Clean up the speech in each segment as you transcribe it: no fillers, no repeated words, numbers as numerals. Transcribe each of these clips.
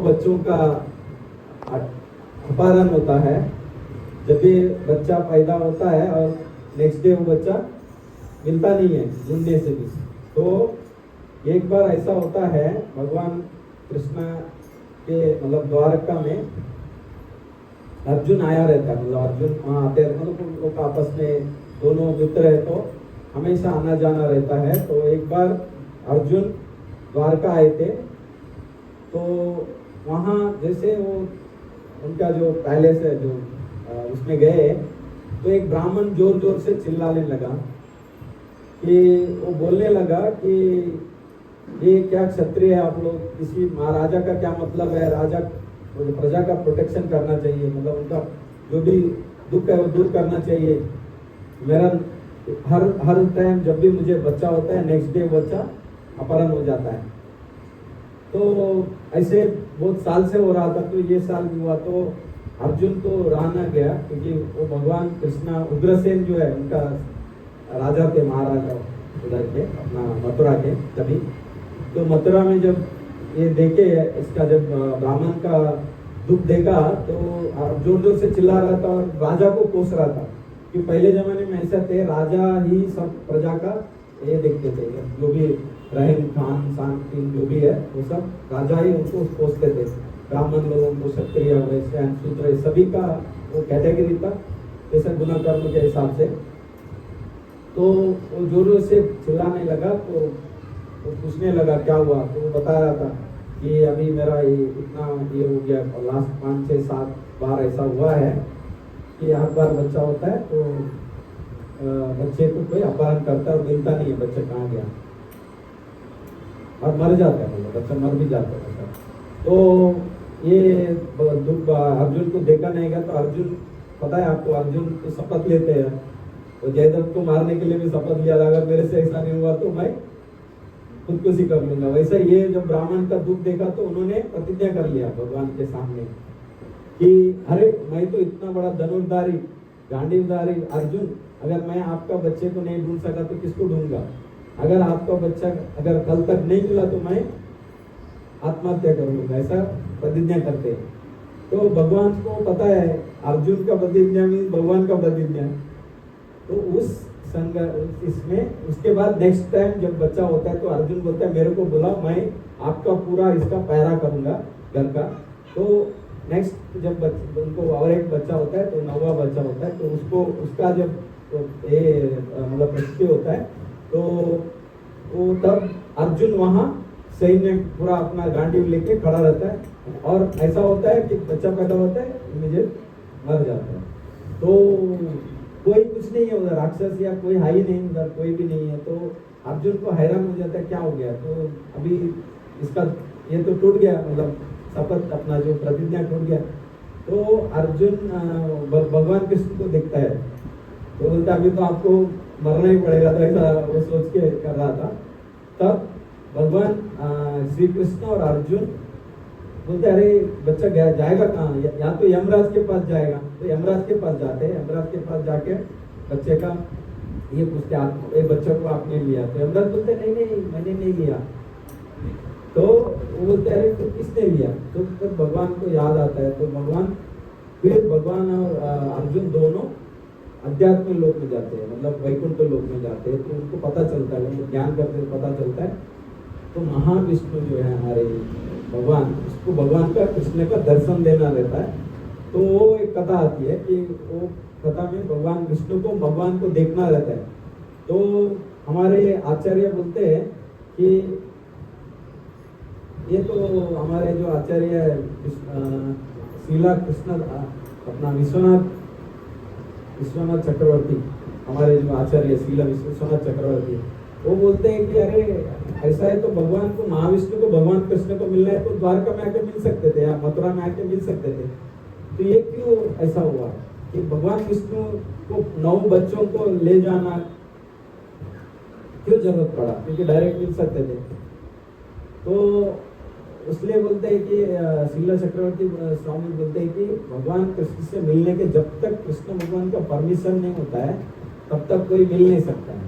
बच्चों का अपहरण होता है। जब भी बच्चा पैदा होता है और नेक्स्ट डे वो बच्चा मिलता नहीं है ढूंढने से भी। तो एक बार ऐसा होता है, भगवान कृष्ण के मतलब द्वारका में अर्जुन आया रहता है, मतलब अर्जुन वहाँ आते रहते, मतलब उन लोग आपस में दोनों मित्र है तो हमेशा आना जाना रहता है। तो एक बार अर्जुन द्वारका आए थे, तो वहाँ जैसे वो उनका जो पैलेस है जो उसमें गए, तो एक ब्राह्मण जोर जोर से चिल्लाने लगा कि वो बोलने लगा कि ये क्या क्षत्रिय है आप लोग, किसी महाराजा का क्या मतलब है, राजा प्रजा का प्रोटेक्शन करना चाहिए, मतलब उनका जो भी दुख है वो दूर करना चाहिए। मेरा हर टाइम जब भी मुझे बच्चा होता है नेक्स्ट डे बच्चा अपहरण हो जाता है। तो ऐसे बहुत साल से हो रहा था, तो ये साल भी हुआ। तो अर्जुन तो रहा ना गया, क्योंकि वो भगवान कृष्णा उग्रसेन जो है उनका राजा थे, महाराजा उधर के अपना मथुरा के। तभी तो मथुरा में जब ये देखे इसका, जब ब्राह्मण का दुख देखा तो जोर जोर से चिल्ला रहा था और राजा को कोस रहा था। कि पहले जमाने में ऐसा थे, राजा ही सब प्रजा का ये देखते थे, जो भी रहन खान शान जो भी है वो सब राजा ही उनको कोसते थे। ब्राह्मण लोगों को, क्षत्रिय वैश्य शूद्र सभी का वो कैटेगरी था, जैसे गुना कर्म के हिसाब से। तो वो जोर जोर से चिल्लाने लगा, तो वो पूछने लगा क्या हुआ। तो वो बता रहा था कि अभी मेरा ये इतना ये हो गया, लास्ट 5-6-7 बार ऐसा हुआ है कि हर बार बच्चा होता है तो बच्चे को कोई अपहरण करता है और मिलता नहीं है बच्चा कहाँ गया, और मर जाता है, मतलब बच्चा मर भी जाता है। तो ये दुख अर्जुन को देखा नहीं गया। तो अर्जुन, पता है आपको, अर्जुन तो शपथ लेते हैं, तो जयद्रथ को मारने के लिए भी शपथ लिया, अगर मेरे से ऐसा नहीं हुआ तो मैं खुदकुशी कर लूंगा। वैसा ये जब ब्राह्मण का दुख देखा तो उन्होंने प्रतिज्ञा कर लिया भगवान के सामने कि अरे मैं तो इतना बड़ा धनुर्धारी गांडीवधारी अर्जुन, अगर मैं आपका बच्चे को नहीं ढूंढ सका तो किसको ढूंढूंगा, अगर आपका बच्चा अगर कल तक नहीं मिला तो मैं आत्महत्या करूंगा, ऐसा प्रतिज्ञा करते हैं। तो भगवान को पता है अर्जुन का प्रतिज्ञा में भगवान का प्रतिज्ञा है। तो उस संग इसमें उसके बाद नेक्स्ट टाइम जब बच्चा होता है तो अर्जुन बोलता है मेरे को बोला, मैं आपका पूरा इसका पहरा करूंगा घर का। तो नेक्स्ट जब उनको और एक बच्चा होता है, तो 9वां बच्चा होता है, तो उसको उसका जब ये मतलब बच्चे होता है, तो वो तब अर्जुन वहाँ सैन्य पूरा अपना गांडीव लेके खड़ा रहता है, और ऐसा होता है कि बच्चा पैदा होता है इमीडिएट मर जाता है। तो कोई कुछ नहीं है उधर, राक्षस या कोई है ही नहीं उधर, कोई भी नहीं है। तो अर्जुन को हैरान हो जाता है क्या हो गया, तो अभी इसका ये तो टूट गया, मतलब शपथ अपना जो प्रतिज्ञा टूट गया। तो अर्जुन भगवान कृष्ण को देखता है, तो बोलता अभी तो आपको मरना ही पड़ेगा, तो ऐसा वो सोच के कर रहा था। तब भगवान श्री कृष्ण और अर्जुन बोलते अरे बच्चा जाएगा कहाँ, या तो यमराज के पास जाएगा। तो यमराज के पास जाते हैं, यमराज के पास जाके बच्चे का ये पूछते ये बच्चे को आपने लिया, तो यमराज बोलते नहीं नहीं मैंने नहीं लिया। तो वो बोलते अरे तो किसने लिया। तो फिर भगवान को याद आता है, तो भगवान और अर्जुन दोनों अध्यात्म लोक में जाते हैं, मतलब वैकुंठ लोक में जाते हैं। तो उनको पता चलता है, उनको ज्ञान करते पता चलता है। तो महाविष्णु जो है हमारे भगवान, उसको भगवान का कृष्ण का दर्शन देना रहता है। तो वो एक कथा आती है कि वो कथा में भगवान विष्णु को भगवान को देखना रहता है। तो हमारे आचार्य बोलते हैं कि ये तो हमारे जो आचार्य शीला कृष्ण अपना विश्वनाथ चक्रवर्ती, हमारे जो आचार्य शीला विश्वनाथ चक्रवर्ती, वो बोलते हैं कि अरे ऐसा है तो भगवान को, महाविष्णु को भगवान कृष्ण को मिलना है तो द्वारका में आके मिल सकते थे या मथुरा में आके मिल सकते थे। तो ये क्यों ऐसा हुआ कि भगवान विष्णु को 9 बच्चों को ले जाना क्यों जरूरत पड़ा, क्योंकि डायरेक्ट मिल सकते थे। तो इसलिए बोलते हैं कि शीला चक्रवर्ती स्वामी बोलते हैं कि भगवान कृष्ण से मिलने के जब तक कृष्ण भगवान का परमिशन नहीं होता है तब तक कोई मिल नहीं सकता है।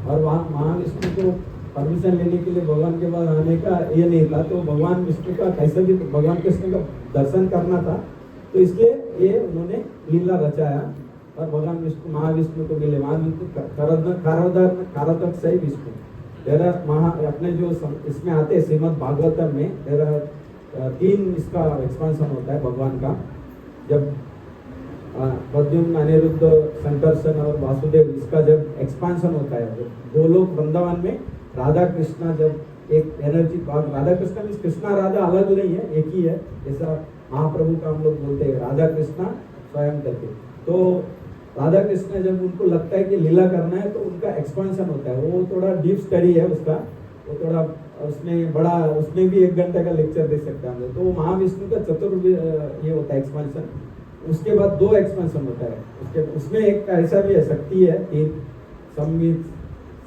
और वहाँ महाविष्णु को परमिशन लेने के लिए भगवान के पास आने का ये नहीं था, तो भगवान विष्णु का कैसे भी भगवान कृष्ण का दर्शन करना था, तो इसलिए ये उन्होंने लीला रचाया और भगवान विष्णु महाविष्णु को मिले। महाविष्णु कारदक्ष है विष्णु। तेरा अपने जो इसमें आते हैं श्रीमद् भागवतम में तेरा 3 इसका एक्सपांशन होता है भगवान का। जब प्रद्युम्न, अनिरुद्ध, संकर्षण और वासुदेव इसका जब एक्सपांशन होता है गोलोक वृंदावन में, राधा कृष्णा जब एक एनर्जी, राधा कृष्णा मीन्स कृष्णा राधा अलग नहीं है, एक ही है, जैसा महाप्रभु का हम लोग बोलते हैं राधा कृष्णा स्वयं करके। तो राधा कृष्ण जब उनको लगता है कि लीला करना है तो उनका एक्सपांशन होता है। वो थोड़ा डीप स्टडी है उसका, वो थोड़ा उसमें बड़ा, उसमें भी 1 घंटे का लेक्चर दे सकते हैं हम लोग। तो महाविष्णु का ये होता है एक्सपांशन। उसके बाद 2 एक्सपेंशन होता है उसमें एक ऐसा भी है, शक्ति है 3, संवित,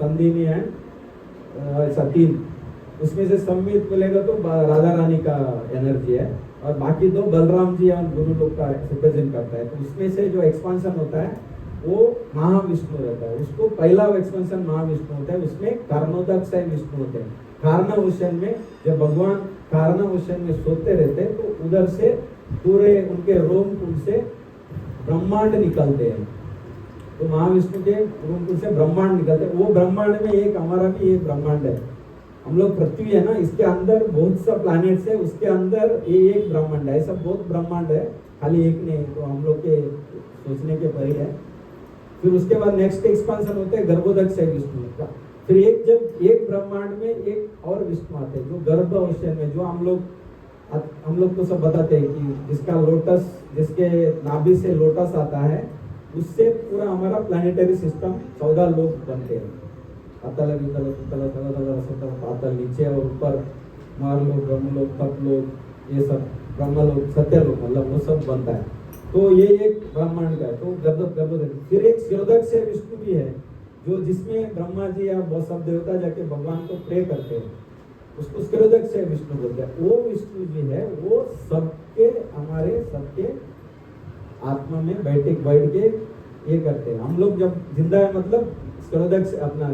संदिनी एंड ऐसा 3। उसमें से संवित मिलेगा तो राधा रानी का एनर्जी है और बाकी 2 बलराम जी और गुरु लोग का रिप्रेजेंट करता है। तो उसमें से जो एक्सपेंशन होता है वो महाविष्णु रहता है। उसको पहला एक्सपेंशन महाविष्णु होता है, उसमें कारणोदक से विष्णु होते हैं। कारणोशन में जब भगवान कारणोशन में सोते रहते हैं तो उधर से पूरे उनके रोम कुंड से ब्रह्मांड निकलते हैं। तो महाविष्णु के रोम कुंड से ब्रह्मांड निकलते हैं। वो ब्रह्मांड में एक हमारा भी एक ब्रह्मांड है, हम लोग पृथ्वी है ना, इसके अंदर बहुत सा प्लैनेट्स है, उसके अंदर ये एक ब्रह्मांड है। ऐसा बहुत ब्रह्मांड है, खाली एक नहीं, तो हम लोग के सोचने के परे है। फिर उसके बाद नेक्स्ट एक्सपांशन होता है गर्भोदक से विष्णु का। फिर जब एक ब्रह्मांड में एक और विष्णु आते हैं जो गर्भ ओशन में, जो हम लोग तो सब बताते हैं कि जिसका लोटस, जिसके नाभि से लोटस आता है, उससे पूरा हमारा प्लानिटरी सिस्टम 14 लोग बनते हैं। अतल वितल सुतल तल तल रसतल पातल, नीचे और ऊपर मारलोक, ब्रह्मलोक, तपलोक, ये सब ब्रह्मलोक, सत्यलोक, मतलब वो सब बनता है। तो ये एक ब्रह्मांड का है। तो गर्भोदक। फिर एक शिरोदक से विष्णु भी है, जो जिसमें ब्रह्मा जी या बहुत सब देवता जाके भगवान को प्रे करते हैं, उसको शिरोदक से विष्णु बोलते हैं। वो विष्णु जी है, वो सबके हमारे सबके आत्मा में बैठ के ये करते हैं। हम लोग जब जिंदा है मतलब शिरोदक से अपना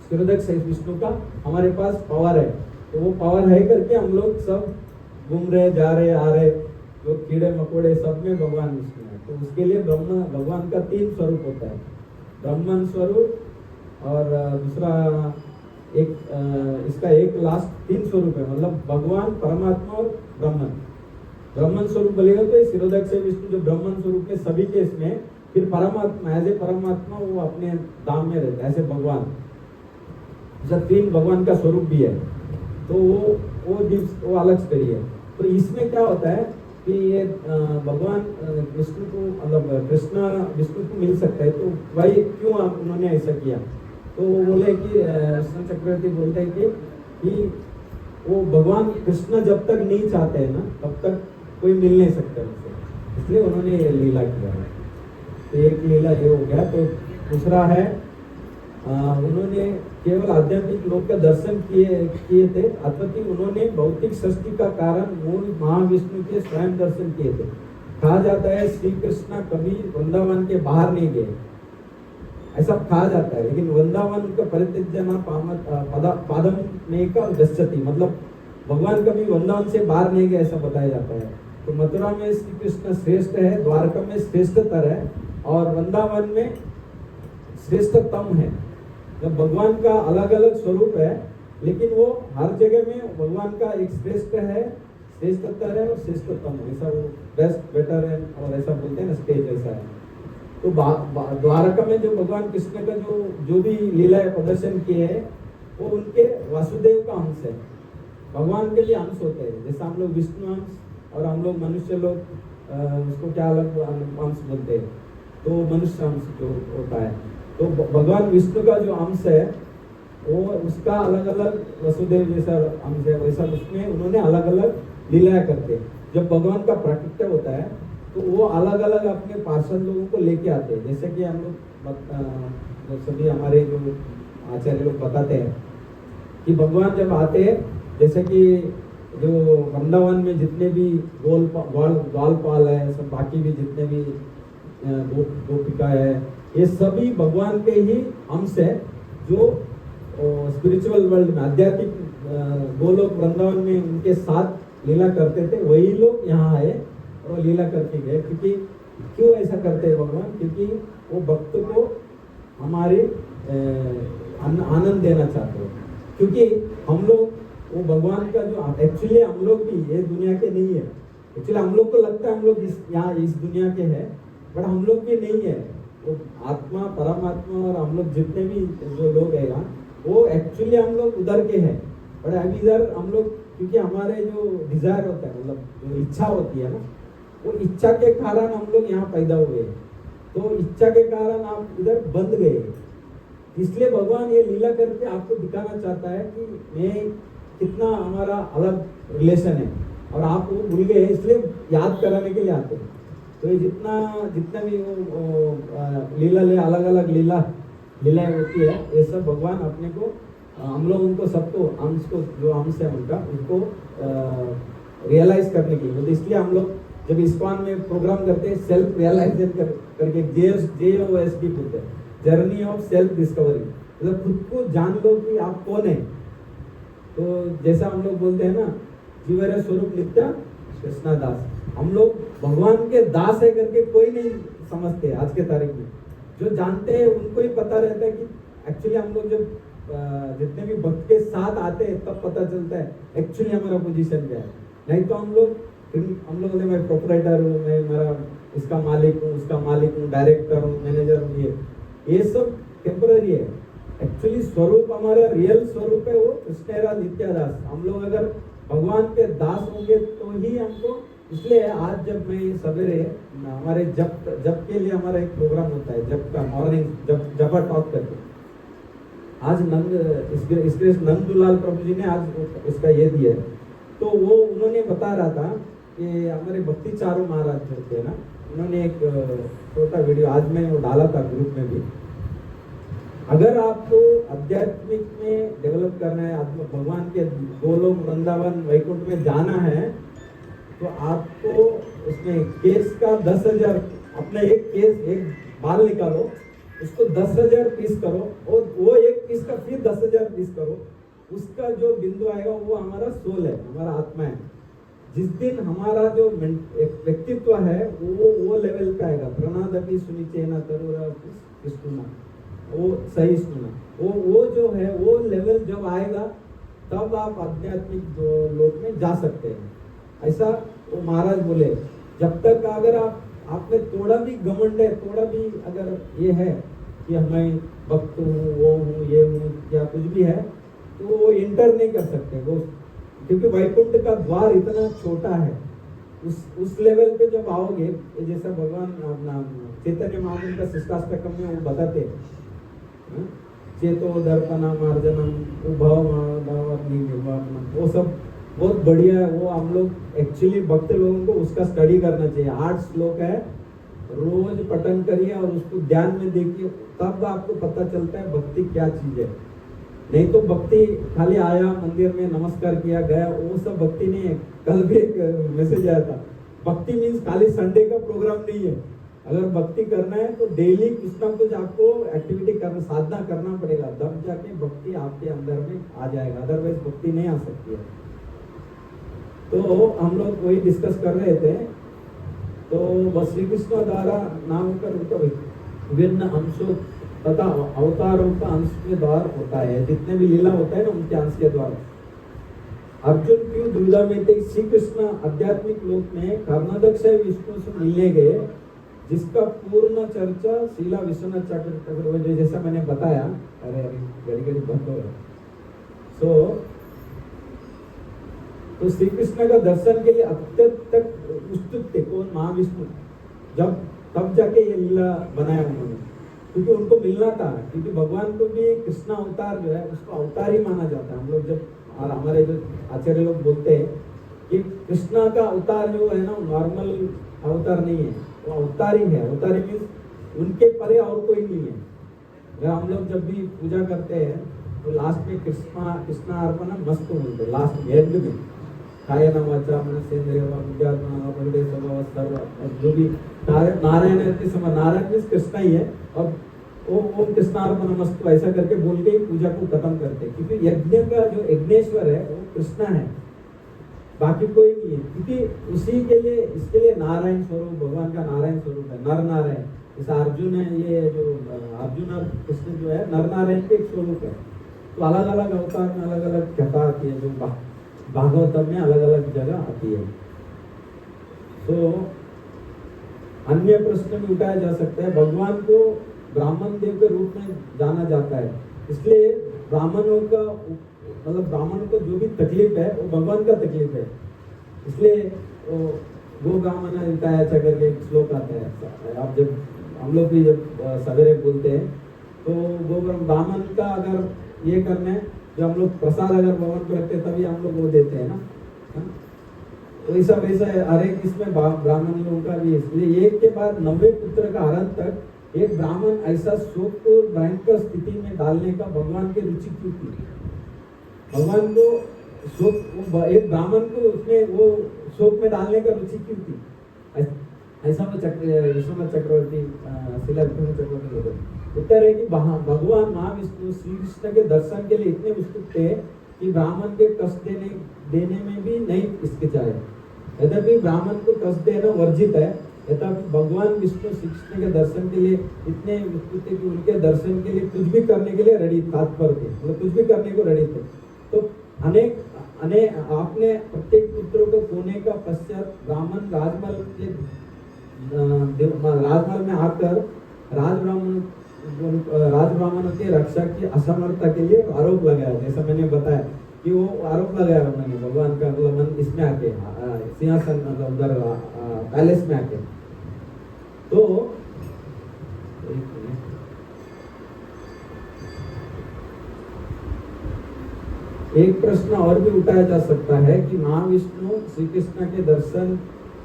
शिरोदक से विष्णु का हमारे पास पावर है, तो वो पावर है करके हम लोग सब घूम रहे, जा रहे, आ रहे, जो कीड़े मकोड़े सब में भगवान विष्णु है। तो उसके लिए भगवान का 3 स्वरूप होता है, ब्रह्मन स्वरूप और दूसरा एक इसका एक लास्ट 3 स्वरूप है, मतलब भगवान, परमात्मा और ब्रह्मन। ब्रह्मन स्वरूप बोलेगा तो ये शिरोदक से विष्णु जो ब्रह्मन स्वरूप में सभी के इसमें, फिर परमात्मा एज ए परमात्मा वो अपने धाम में रहता है, ऐसे भगवान। जैसे 3 भगवान का स्वरूप भी है, तो वो अलग स्टोरी है। तो इसमें क्या होता है कि ये भगवान विष्णु को, मतलब कृष्णा विष्णु को मिल सकता है, तो भाई क्यों उन्होंने ऐसा किया? तो वो बोले कि कृष्ण चक्रवर्ती बोलते हैं कि वो भगवान कृष्ण जब तक नहीं चाहते हैं ना, तब तक कोई मिल नहीं सकता उनसे, इसलिए उन्होंने ये लीला किया है। तो एक लीला ये हो गया। तो दूसरा है उन्होंने केवल आध्यात्मिक लोक का दर्शन किए थे, अथवा कि उन्होंने भौतिक सृष्टि का कारण मूल महाविष्णु के स्वयं दर्शन किए थे। कहा जाता है श्री कृष्ण कभी वृंदावन के बाहर नहीं गए, ऐसा कहा जाता है, लेकिन वृंदावन उनका परित्यजना पादम में का गच्छति, मतलब भगवान कभी वृंदावन से बाहर नहीं गए, ऐसा बताया जाता है। तो मथुरा में श्री कृष्ण श्रेष्ठ है, द्वारका में श्रेष्ठतर है और वृंदावन में श्रेष्ठतम है। जब भगवान का अलग अलग स्वरूप है, लेकिन वो हर जगह में भगवान का एक श्रेष्ठ है, श्रेष्ठतर है और श्रेष्ठतम है, ऐसा वो बेस्ट, बेटर है और ऐसा बोलते हैं ना, स्टेज ऐसा है। तो द्वारका में जो भगवान कृष्ण का जो भी लीलाएं प्रदर्शन किए हैं, वो उनके वासुदेव का अंश है। भगवान के भी अंश होते हैं, जैसे हम लोग विष्णु अंश और हम लोग मनुष्य लोग उसको क्या अलग अंश बोलते हैं, तो मनुष्य अंश जो होता है, तो भगवान विष्णु का जो अंश है वो उसका अलग अलग वसुदेव जैसा अंश है, वैसा उसमें उन्होंने अलग अलग लीलाएं करते हैं। जब भगवान का प्राकट्य होता है तो वो अलग अलग अपने पार्षद लोगों को लेके आते हैं। जैसे कि हम लोग सभी हमारे जो आचार्य लोग बताते हैं कि भगवान जब आते हैं, जैसे कि जो वृंदावन में जितने भी ग्वालपाल है, सब बाकी भी जितने भी गोपिका है, ये सभी भगवान के ही अंश है, जो स्पिरिचुअल वर्ल्ड में, आध्यात्मिक गोलोक वृंदावन में उनके साथ लीला करते थे, वही लोग यहाँ आए और लीला करके गए। क्योंकि क्यों ऐसा करते हैं भगवान? क्योंकि वो भक्त को हमारे आनंद देना चाहते हैं। क्योंकि हम लोग वो भगवान का जो एक्चुअली हम लोग भी ये दुनिया के नहीं है। एक्चुअली हम लोग को लगता है हम लोग यहाँ इस दुनिया के हैं, बट हम लोग भी नहीं है। वो आत्मा, परमात्मा और हम लोग जितने भी जो लोग हैं यहाँ, वो एक्चुअली हम लोग उधर के हैं। बट अभी इधर हम लोग, क्योंकि हमारे जो डिजायर होता है, मतलब जो इच्छा होती है ना, वो इच्छा के कारण हम लोग यहाँ पैदा हुए हैं। तो इच्छा के कारण आप इधर बंध गए। इसलिए भगवान ये लीला करके आपको दिखाना चाहता है कि मैं कितना हमारा अलग रिलेशन है, और आप वो भूल गए, इसलिए याद कराने के लिए आते हैं। तो ये जितना भी वो लीला अलग अलग लीलाएं होती है, ये सब भगवान अपने को, हम लोग उनको सबको, अंश को, जो अंश है उनका, उनको रियलाइज करने के लिए। तो इसलिए हम लोग जब इस्कॉन में प्रोग्राम करते हैं, सेल्फ रियलाइजेशन करके JOSD बोलते हैं, जर्नी ऑफ सेल्फ डिस्कवरी। मतलब खुद को जान लो कि आप कौन है। तो जैसा हम लोग बोलते हैं ना, जीवरे स्वरूप नित्य कृष्णा दास, हम लोग भगवान के दास है करके कोई नहीं समझते आज के तारीख में। जो जानते हैं उनको ही पता रहता है कि एक्चुअली हम लोग जब जितने भी भक्त के साथ आते हैं तब पता चलता है एक्चुअली हमारा पोजीशन क्या है। नहीं तो हम लोग ने, मैं प्रोपराइटर हूँ, मैं मेरा इसका मालिक हूँ, उसका मालिक हूँ, डायरेक्टर हूँ, मैनेजर हूँ, ये सब टेम्पररी है। एक्चुअली स्वरूप हमारा रियल स्वरूप है वो कृष्णेरा नित्यादास। हम लोग अगर भगवान के दास होंगे तो ही हमको, इसलिए आज जब मैं सवेरे हमारे जब के लिए हमारा एक प्रोग्राम होता है, जब का मॉर्निंग जब टॉक करके, आज नंदुलाल प्रभु जी ने आज उसका ये दिया है। तो वो उन्होंने बता रहा था कि हमारे भक्ति चारू महाराज जो थे ना, उन्होंने एक छोटा वीडियो आज मैं वो डाला था ग्रुप में भी। अगर आपको आध्यात्मिक में डेवलप करना है, भगवान के गोलोक वृंदावन वैकुंठ में जाना है, तो आपको उसमें केस का 10,000, अपना एक बाल निकालो, उसको 10,000 पीस करो, और वो एक पीस का फिर 10,000 पीस करो। उसका जो बिंदु आएगा वो हमारा सोल है, हमारा आत्मा है। जिस दिन हमारा जो व्यक्तित्व है वो लेवल पे आएगा, प्रणादपि सुनिचेना तरुरा सुना, वो सही सुना, वो जो है वो लेवल जब आएगा तब आप आध्यात्मिक लोक में जा सकते हैं। ऐसा वो महाराज बोले। जब तक अगर आप में थोड़ा भी घमंड है, थोड़ा भी अगर ये है कि मैं भक्त हूँ, वो हूँ, ये हूँ, या कुछ भी है, तो वो इंटर नहीं कर सकते वो, क्योंकि वैकुंठ का द्वार इतना छोटा है। उस लेवल पे जब आओगे, जैसा भगवान चैतन्य महाप्रभु का शिष्टाष्टकम में वो बताते हैं, चेतो दर्पणा मार्जनम उभव, वो सब बहुत बढ़िया है। वो हम लोग एक्चुअली भक्त लोगों को उसका स्टडी करना चाहिए। 8 श्लोक है, रोज पठन करिए और उसको ध्यान में देखिए, तब आपको पता चलता है भक्ति क्या चीज है। नहीं तो भक्ति खाली आया मंदिर में नमस्कार किया गया, वो सब भक्ति नहीं है। कल भी एक मैसेज आया था, भक्ति मीन्स खाली संडे का प्रोग्राम नहीं है। अगर भक्ति करना है तो डेली कुछ ना कुछ आपको एक्टिविटी करना, साधना करना पड़ेगा, तब जाके भक्ति आपके अंदर में आ जाएगा, अदरवाइज भक्ति नहीं आ सकती है। तो हम लोग वही डिस्कस कर रहे थे। तो बस श्री कृष्ण द्वारा नाम का विभिन्न अंशों तथा अवतारों का अंश के द्वार होता है। जितने भी लीला होता है ना, उनके अंश के द्वारा। अर्जुन क्यों दुविधा में थे? श्री कृष्ण आध्यात्मिक लोक में कर्णदक्ष विष्णु से मिलने गए, जिसका पूर्ण चर्चा शीला विश्वनाथ चक्रवर्ती, जैसा मैंने बताया। अरे घड़ी बंद हो रहा। तो श्री कृष्ण का दर्शन के लिए अत्यंत उत्सुक थे कौन? महाविष्णु। तब जाके ये लीला बनाया उन्होंने, क्योंकि उनको मिलना था। क्योंकि भगवान को भी कृष्ण अवतार जो है उसको अवतार ही माना जाता है। हम लोग जब, और हमारे जो आचार्य लोग बोलते हैं कि कृष्ण का अवतार जो है ना, नॉर्मल अवतार नहीं है, वो अवतार ही है। अवतार मीन्स उनके परे और कोई नहीं है। अगर हम लोग जब भी पूजा करते हैं तो लास्ट में कृष्णा अर्पण मस्त बोलते, लास्ट में एंड में कायेन वाचा मनसेंद्रिय वा बुद्ध्यात्मना सर्व, जो भी नारायण के समय, नारायण मीन्स कृष्ण ही है। और ओम कृष्णार्पणमस्तु ऐसा करके बोल के ही पूजा को खत्म करते हैं, क्योंकि यज्ञ का जो यज्ञेश्वर है वो कृष्णा है, बाकी कोई नहीं है। क्योंकि उसी के लिए, इसके लिए नारायण स्वरूप, भगवान का नारायण स्वरूप है, नर नारायण। जैसे अर्जुन है, ये जो अर्जुन और कृष्ण जो है नर नारायण के एक स्वरूप है। तो अलग अलग अवतार में अलग अलग कथा आती है, जो भागवतम में अलग अलग जगह आती है। तो अन्य प्रश्न भी उठाया जा सकता है, भगवान को ब्राह्मण देव के रूप में जाना जाता है, इसलिए ब्राह्मणों का मतलब ब्राह्मणों को जो भी तकलीफ है वो भगवान का तकलीफ है, इसलिए गो ब्राह्मण हिताय च करके एक श्लोक आता है। आप जब हम लोग भी जब सवेरे बोलते हैं तो गो ब्राह्मण का अगर ये करने, जो हम लोग प्रसाद अगर भगवान को रखते हैं तभी हम लोग वो देते हैं ना, तो ऐसा वैसा हर एक इसमें ब्राह्मण लोगों का भी। इसलिए एक के बाद 90 पुत्र का हरण तक एक ब्राह्मण ऐसा शोक को भयंकर स्थिति में डालने का भगवान की रुचि क्यों थी? भगवान को शोक, एक ब्राह्मण को उसमें वो शोक में डालने का रुचि क्यों थी? ऐसा वो विश्वनाथ चक्रवर्ती शिला विश्वनाथ चक्रवर्ती बोलते। उत्तर है कि भगवान महाविष्णु श्री कृष्ण के दर्शन के लिए इतने उत्सुक थे कि ब्राह्मण के कष्ट देने में भी नहीं हिचकिचाए। यद्यपि ब्राह्मण को कष्ट देना वर्जित है, तथापि भगवान विष्णु श्री कृष्ण के दर्शन के लिए इतने उत्सुक थे कि उनके दर्शन के लिए कुछ भी करने के लिए रेडी, तात्पर थे, मतलब कुछ भी करने को रेडी थे। तो आपने प्रत्येक पुत्रों को खोने का पश्चात ब्राह्मण राजमहल में आकर राजब्राह्मणों की रक्षा की असमर्थता के लिए आरोप लगाया। जैसा मैंने बताया कि वो आरोप लगाया उन्होंने भगवान का, मतलब इसमें आके सिंहासन, मतलब उधर पैलेस में आके। तो एक प्रश्न और भी उठाया जा सकता है कि महाविष्णु श्री कृष्ण के दर्शन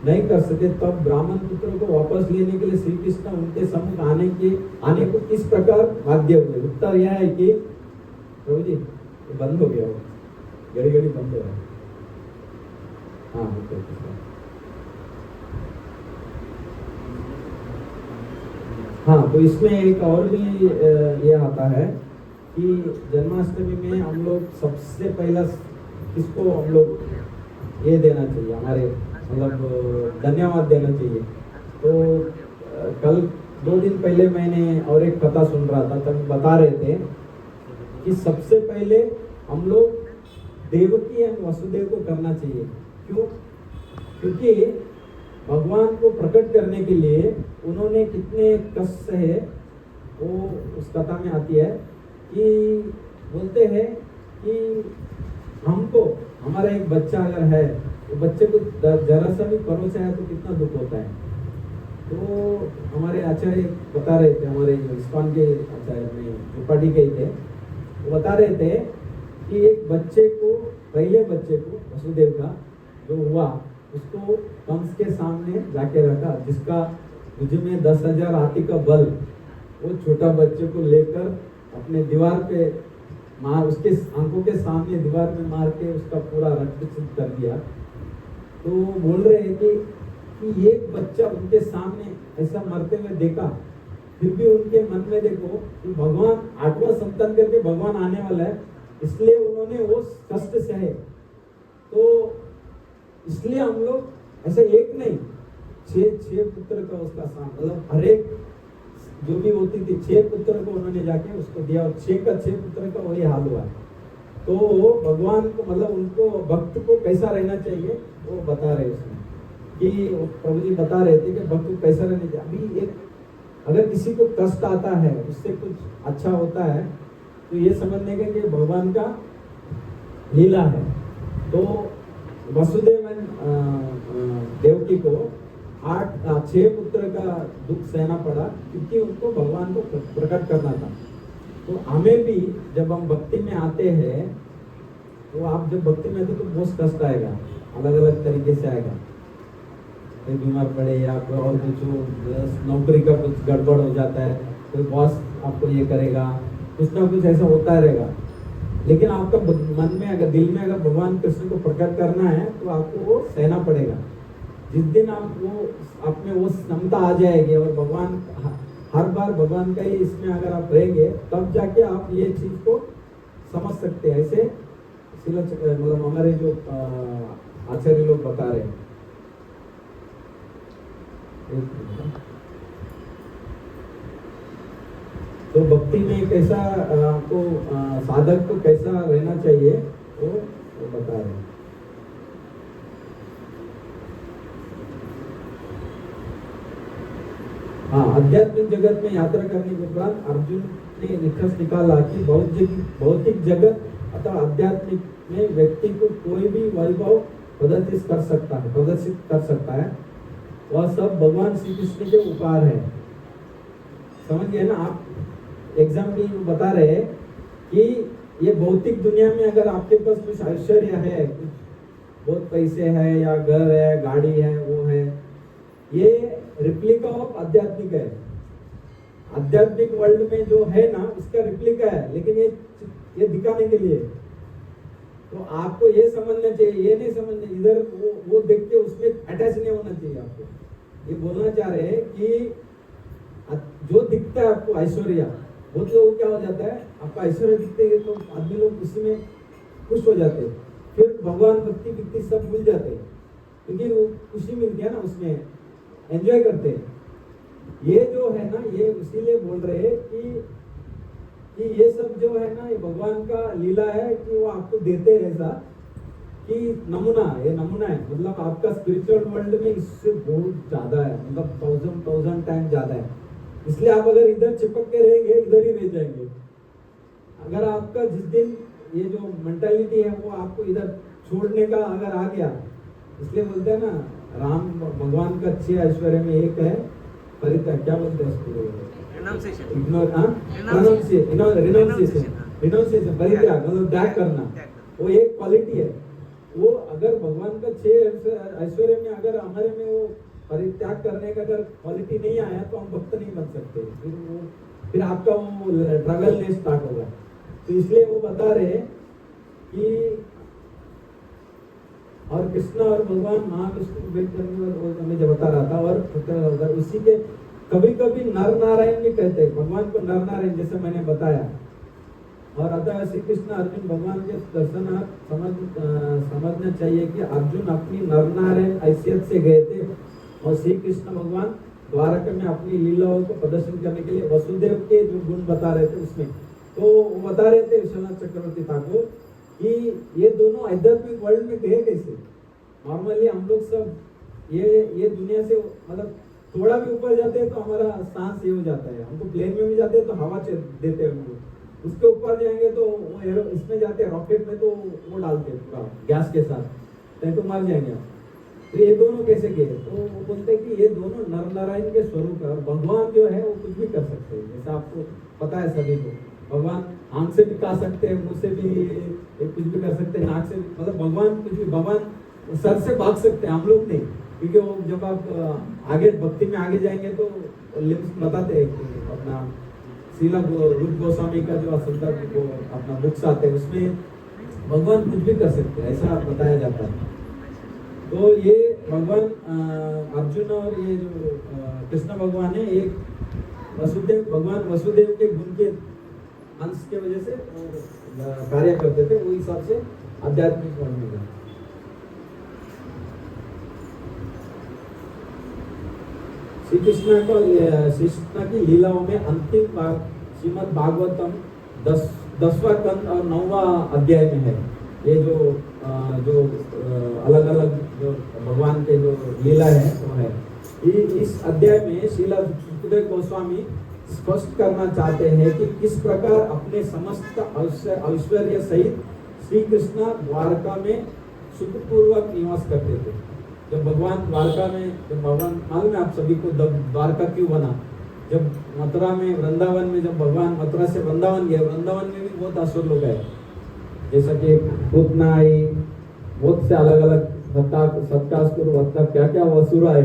नहीं कर सके, तब ब्राह्मण पुत्रों को वापस लेने के लिए श्री कृष्ण उनके सम्मुख आने को किस प्रकार बाध्य हुए? उत्तर यह है कि प्रभु जी बंद हो गया, वो घड़ी घड़ी बंद हो रहा है। हाँ, तो इसमें एक और भी ये आता है कि जन्माष्टमी में हम लोग सबसे पहला किसको हम लोग ये देना चाहिए, हमारे मतलब धन्यवाद देना चाहिए। तो कल 2 दिन पहले मैंने और एक कथा सुन रहा था, तब बता रहे थे कि सबसे पहले हम लोग देवकी एवं वसुदेव को करना चाहिए। क्यों? क्योंकि भगवान को प्रकट करने के लिए उन्होंने कितने कष्ट सहे, वो उस कथा में आती है कि बोलते हैं कि हमको, हमारा एक बच्चा अगर है, तो बच्चे को जरा सा भी परोस आया तो कितना दुख होता है। तो हमारे आचार्य बता रहे थे, हमारे इस्कॉन के आचार्य में त्रिपाठी के थे, वो बता रहे थे कि एक बच्चे को, पहले बच्चे को वसुदेव का जो हुआ, उसको कंस के सामने जाके रखा, जिसका मुझ में 10,000 हाथी का बल, वो छोटा बच्चे को लेकर अपने दीवार पे मार, उसके आंखों के सामने दीवार में मार के उसका पूरा रक्त कर दिया। तो बोल रहे हैं कि एक बच्चा उनके सामने ऐसा मरते हुए देखा, फिर भी उनके मन में देखो कि भगवान 8वां संतान करके भगवान आने वाला है, इसलिए उन्होंने वो कष्ट सहे। तो इसलिए हम लोग ऐसे एक नहीं, 6 पुत्र का उसका मतलब हर एक जो भी होती थी 6 पुत्र को उन्होंने जाके उसको दिया, और 6 पुत्र का वही हाल हुआ। तो भगवान को, मतलब उनको भक्त को कैसा रहना चाहिए वो बता रहे उसमें, कि प्रभु जी बता रहे थे कि भक्त को कैसा रहना चाहिए। अभी एक अगर किसी को कष्ट आता है, उससे कुछ अच्छा होता है, तो ये समझने का कि भगवान का लीला है। तो वसुदेव देवकी को 6 पुत्र का दुख सहना पड़ा, क्योंकि उनको भगवान को प्रकट करना था। तो हमें भी जब हम भक्ति में आते हैं, तो आप जब भक्ति में आते तो बहुत कष्ट आएगा, अलग अलग तरीके से आएगा। कोई बीमार पड़े या कोई और कुछ, नौकरी का कुछ गड़बड़ हो जाता है, कोई बॉस आपको ये करेगा, कुछ ना कुछ ऐसा होता रहेगा। लेकिन आपका मन में अगर, दिल में अगर भगवान कृष्ण को प्रकट करना है, तो आपको वो सहना पड़ेगा। जिस दिन आप में वो क्षमता आ जाएगी और भगवान हर बार भगवान का ही इसमें अगर आप रहेंगे तब जाके आप ये चीज को समझ सकते हैं। ऐसे मतलब हमारे जो आचार्य लोग बता रहे हैं। तो भक्ति में कैसा आपको साधक को कैसा रहना चाहिए वो बता रहे हैं। हाँ, आध्यात्मिक जगत में यात्रा करने के बाद अर्जुन ने निष्कर्ष निकाला कि भौतिक जगत अथवा आध्यात्मिक में व्यक्ति को कोई भी वैभव प्रदर्शित कर सकता है। वह सब भगवान श्री कृष्ण के उपहार है। समझ गए ना आप? एग्जाम्पल बता रहे हैं कि ये भौतिक दुनिया में अगर आपके पास कुछ ऐश्वर्य है, बहुत पैसे है या घर है, गाड़ी है, वो है, ये रिप्लिका ऑफ आध्यात्मिक है। आध्यात्मिक वर्ल्ड में जो है ना उसका रिप्लिका है, लेकिन ये दिखाने के लिए। तो आपको ये समझना चाहिए, ये नहीं समझना इधर वो देख के उसमें अटैच नहीं होना चाहिए आपको। ये बोलना चाह रहे हैं कि जो दिखता है आपको ऐश्वर्य, बहुत लोगों क्या हो जाता है, आपका ऐश्वर्य दिखते है तो आदमी लोग उसी में खुश हो जाते हैं, फिर भगवान भक्ति विक्ति सब भूल जाते हैं, क्योंकि वो खुशी मिलती है ना, उसमें एंजॉय करते हैं। ये जो है ना, ये इसीलिए बोल रहे हैं कि ये सब जो है ना, ये भगवान का लीला है कि वो आपको देते हैं ऐसा कि नमूना है मतलब आपका स्पिरिचुअल वर्ल्ड में इससे बहुत ज्यादा है, मतलब 1000 टाइम ज्यादा है। इसलिए आप अगर इधर चिपक के रहेंगे, इधर ही रह जाएंगे। अगर आपका जिस दिन ये जो मेंटालिटी है वो आपको इधर छोड़ने का अगर आ गया, इसलिए बोलते हैं ना, राम भगवान का 6 ऐश्वर्य में एक है परित्याग, क्या बोलते हैं उसको, रिनाउंसिएशन, परित्याग मतलब त्याग करना। वो एक क्वालिटी है। वो अगर भगवान का 6 ऐश्वर्य में अगर हमारे में वो परित्याग करने का अगर क्वालिटी नहीं आया तो हम भक्त नहीं बन सकते। फिर आपका वो ट्रगल नहीं स्टार्ट होगा। तो इसलिए वो बता रहे कि और कृष्ण और भगवान महाविष्णु को भेंट करने और हमें जब बता रहा था, और उसी के कभी कभी नर नारायण भी कहते हैं भगवान को, नर नारायण जैसे मैंने बताया। और अतः श्री कृष्ण अर्जुन भगवान के दर्शनार्थ समझना चाहिए कि अर्जुन अपनी नर नारायण हैसियत से गए थे और श्री कृष्ण भगवान द्वारका में अपनी लीलाओं को प्रदर्शन करने के लिए वसुदेव के जो गुण बता रहे थे उसमें, तो वो बता रहे थे विश्वनाथ चक्रवर्ती ठाकुर कि ये दोनों आध्यात्मिक वर्ल्ड में गए कैसे। नॉर्मली हम लोग सब ये दुनिया से मतलब थोड़ा भी ऊपर जाते हैं तो हमारा सांस ये हो जाता है। हम तो प्लेन में भी जाते हैं तो हवा देते हैं हम लोग, उसके ऊपर जाएंगे तो वो इसमें जाते हैं रॉकेट में तो वो डालते हैं पूरा गैस के साथ, नहीं तो मर जाएंगे आप। तो ये दोनों कैसे गए? तो वो बोलते हैं कि ये दोनों नर नारायण के स्वरूप है और भगवान जो है वो कुछ भी कर सकते हैं। जैसा आपको पता है सभी को, भगवान आंख से भी खा सकते हैं, मुंह से भी कुछ भी कर सकते हैं, नाक से भी, मतलब भगवान कुछ भी, भगवान सर से भाग सकते हैं, हम लोग नहीं। क्योंकि वो जब आप आगे भक्ति में आगे जाएंगे तो लिम्स बताते हैं कि अपना शीला रूप गोस्वामी का जो संदर्भ को अपना बुक्स आते हैं उसमें भगवान कुछ भी कर सकते हैं, ऐसा बताया जाता है। तो ये भगवान अर्जुन और ये जो कृष्ण भगवान है, एक भगवान वसुदेव के गुण के अंश के वजह से कार्य करते थे, वो हिसाब से आध्यात्मिक वर्णन में श्री कृष्ण की लीलाओं में अंतिम भाग श्रीमद् भागवतम 10वां कंद और 9वां अध्याय में है। ये जो अलग अलग जो भगवान के जो लीला है वो है। इस अध्याय में श्रीला सुखदेव गोस्वामी स्पष्ट करना चाहते हैं कि किस प्रकार अपने समस्त ऐश्वर्य सहित श्री कृष्ण द्वारका में सुखपूर्वक निवास करते थे। जब भगवान द्वारका में, जब भगवान, मालूम है आप सभी को द्वारका क्यों बना? जब मथुरा में, वृंदावन में, जब भगवान मथुरा से वृंदावन गए, वृंदावन में भी बहुत असुर लोग आए, जैसा कि पूतना आई, बहुत से अलग अलग सत्तासुर क्या क्या असुर आए।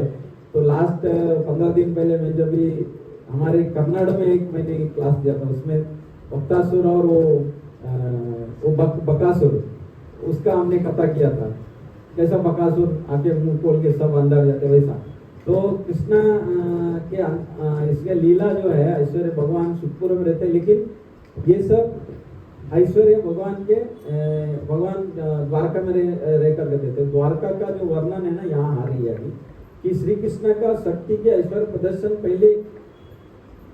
तो लास्ट 15 दिन पहले मैं जब भी हमारे कर्नाटक में एक मैंने क्लास दिया था, उसमें भक्तासुर और वो बकासुर, उसका हमने कथा किया था। कैसा बकासुर आके मुंह खोल के सब अंदर जाते, वैसा तो कृष्णा के इसमें लीला जो है ऐश्वर्य भगवान सुखपुर में रहते हैं, लेकिन ये सब ऐश्वर्य भगवान के भगवान द्वारका में रह कर देते थे। द्वारका का जो वर्णन है ना यहाँ आ रही है अभी कि श्री कृष्ण का शक्ति के ऐश्वर्य प्रदर्शन पहले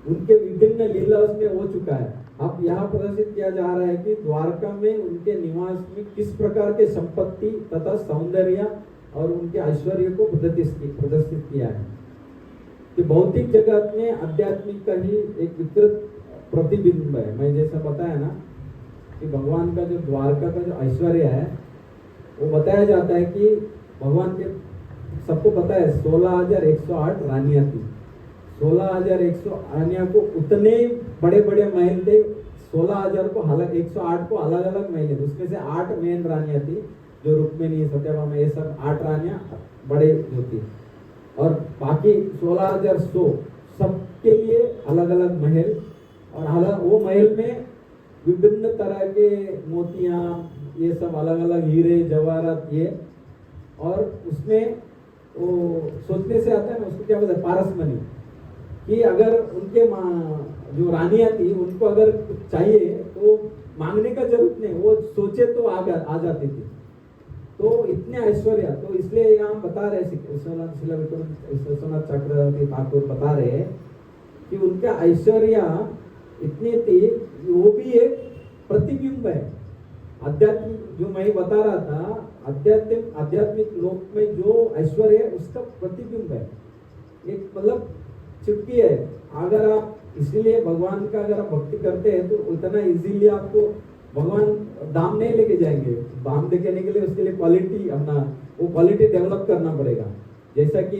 उनके विभिन्न लीला उसमें हो चुका है। अब यहाँ प्रदर्शित किया जा रहा है कि द्वारका में उनके निवास में किस प्रकार के संपत्ति तथा सौंदर्य और उनके ऐश्वर्य को प्रदर्शित किया है कि भौतिक जगत में आध्यात्मिक का ही एक विकृत प्रतिबिंब है। मैं जैसा बताया ना कि भगवान का जो द्वारका का जो ऐश्वर्य है वो बताया जाता है कि भगवान के सबको पता है 16,108 रानियां थी। 16,100 रानियां को उतने बड़े बड़े महल थे। 16,000 को अलग 108 को अलग अलग महल थे। उसमें से 8 मेन रानियां थी जो रुक्मिणी सत्यभामा ये सब 8 रानियां बड़े जो थी और बाकी 16,100 सबके लिए अलग अलग महल और अलग वो महल में विभिन्न तरह के मोतियां ये सब अलग अलग हीरे जवाहरात ये और उसमें वो सोचने से आता है ना उसको क्या बोलते हैं पारसमणि कि अगर उनके जो रानियां थी उनको अगर कुछ चाहिए तो मांगने का जरूरत नहीं, वो सोचे तो आ जाती थी। तो इतने ऐश्वर्य तो इसलिए यहाँ बता रहे विश्वनाथ चक्रवर्ती ठाकुर बता रहे कि उनका ऐश्वर्य इतनी थी वो भी एक प्रतिबिंब है। आध्यात्मिक जो मैं बता रहा था आध्यात्मिक लोक में जो ऐश्वर्य है उसका प्रतिबिंब है। एक मतलब चुटकी है। अगर आप इसीलिए भगवान का अगर आप भक्ति करते हैं तो उतना इजीली आपको भगवान दाम नहीं लेके जाएंगे। दाम देने के लिए उसके लिए क्वालिटी अपना वो क्वालिटी डेवलप करना पड़ेगा। जैसा कि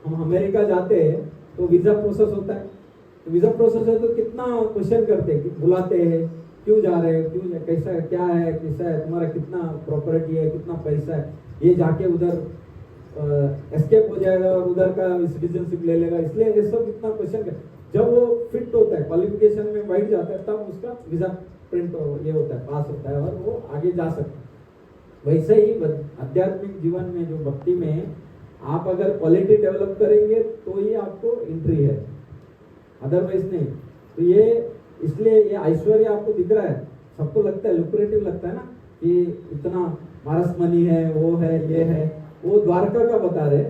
हम अमेरिका जाते हैं तो वीजा प्रोसेस होता है। तो वीजा प्रोसेस है तो कितना क्वेश्चन करते हैं, बुलाते हैं, क्यों जा रहे हैं, क्यों कैसा है, क्या है, कैसा है, तुम्हारा कितना प्रॉपर्टी है, कितना पैसा है, ये जाके उधर एस्केप हो जाएगा और उधर का सिटीजनशिप ले लेगा। इसलिए ये सब इतना क्वेश्चन कर जब वो फिट होता है क्वालिफिकेशन में बैठ जाता है तब उसका वीजा प्रिंट ये होता है पास होता है और वो आगे जा सकता है। वैसे ही आध्यात्मिक जीवन में जो भक्ति में आप अगर क्वालिटी डेवलप करेंगे तो ही आपको एंट्री है, अदरवाइज नहीं। तो ये इसलिए ये ऐश्वर्य आपको दिख रहा है, सबको लगता है लुक्रेटिव लगता है ना कि इतना पारसमणि है, वो है, ये है, वो द्वारका का बता रहे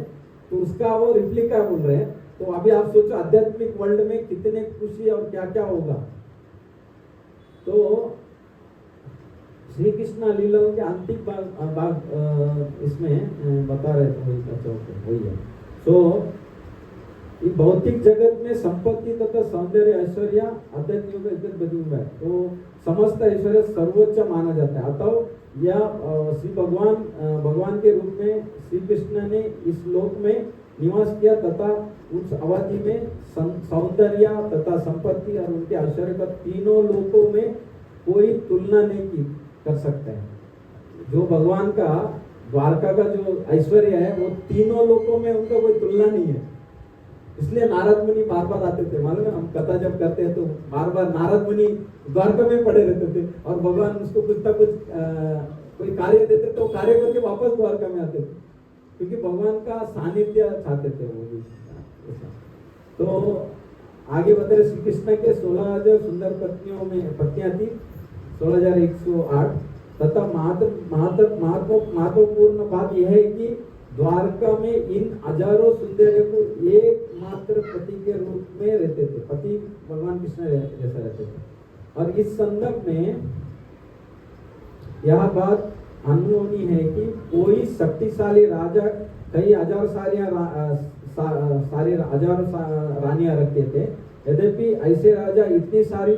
तो उसका वो रिप्लिका बोल रहे हैं। तो अभी आप सोचो आध्यात्मिक वर्ल्ड में कितने खुशी और क्या क्या होगा। तो श्री कृष्ण लीलाओं के अंतिम भाग इसमें बता रहे थे वही है। तो ये भौतिक जगत में संपत्ति तथा सौंदर्य ऐश्वर्य आध्यात्मिक प्रतिबिंब है। तो समस्त ऐश्वर्य सर्वोच्च माना जाता है। अतः यह श्री भगवान के रूप में श्री कृष्ण ने इस लोक में निवास किया तथा उस अवधि में सौंदर्य तथा संपत्ति और उनके ऐश्वर्य का तीनों लोकों में कोई तुलना नहीं कर सकता है। जो भगवान का द्वारका का जो ऐश्वर्य है वो तीनों लोकों में उनका कोई तुलना नहीं है। इसलिए नारद मुनि बार बार आते थे, मालूम है, हम कथा जब करते हैं तो बार बार नारद मुनि द्वारका में पड़े रहते थे और भगवान उसको कुछ ना कुछ कोई कार्य देते तो कार्य करके वापस द्वारका में आते थे क्योंकि भगवान का सानिध्य चाहते थे वो भी। तो आगे बता रहे श्री कृष्ण के 16,000 सुंदर पत्नियां थी 16,108 तथा महत्वपूर्ण बात यह है कि द्वारका में इन हजारों सुंदर को एकमात्र पति के रूप में रहते थे। पति भगवान कृष्ण जैसा रहते थे। और इस संदर्भ में यह बात अनुमोदनीय है कि कोई शक्तिशाली राजा कई हजारों रानियां रखते थे। यद्यपि ऐसे राजा इतनी सारी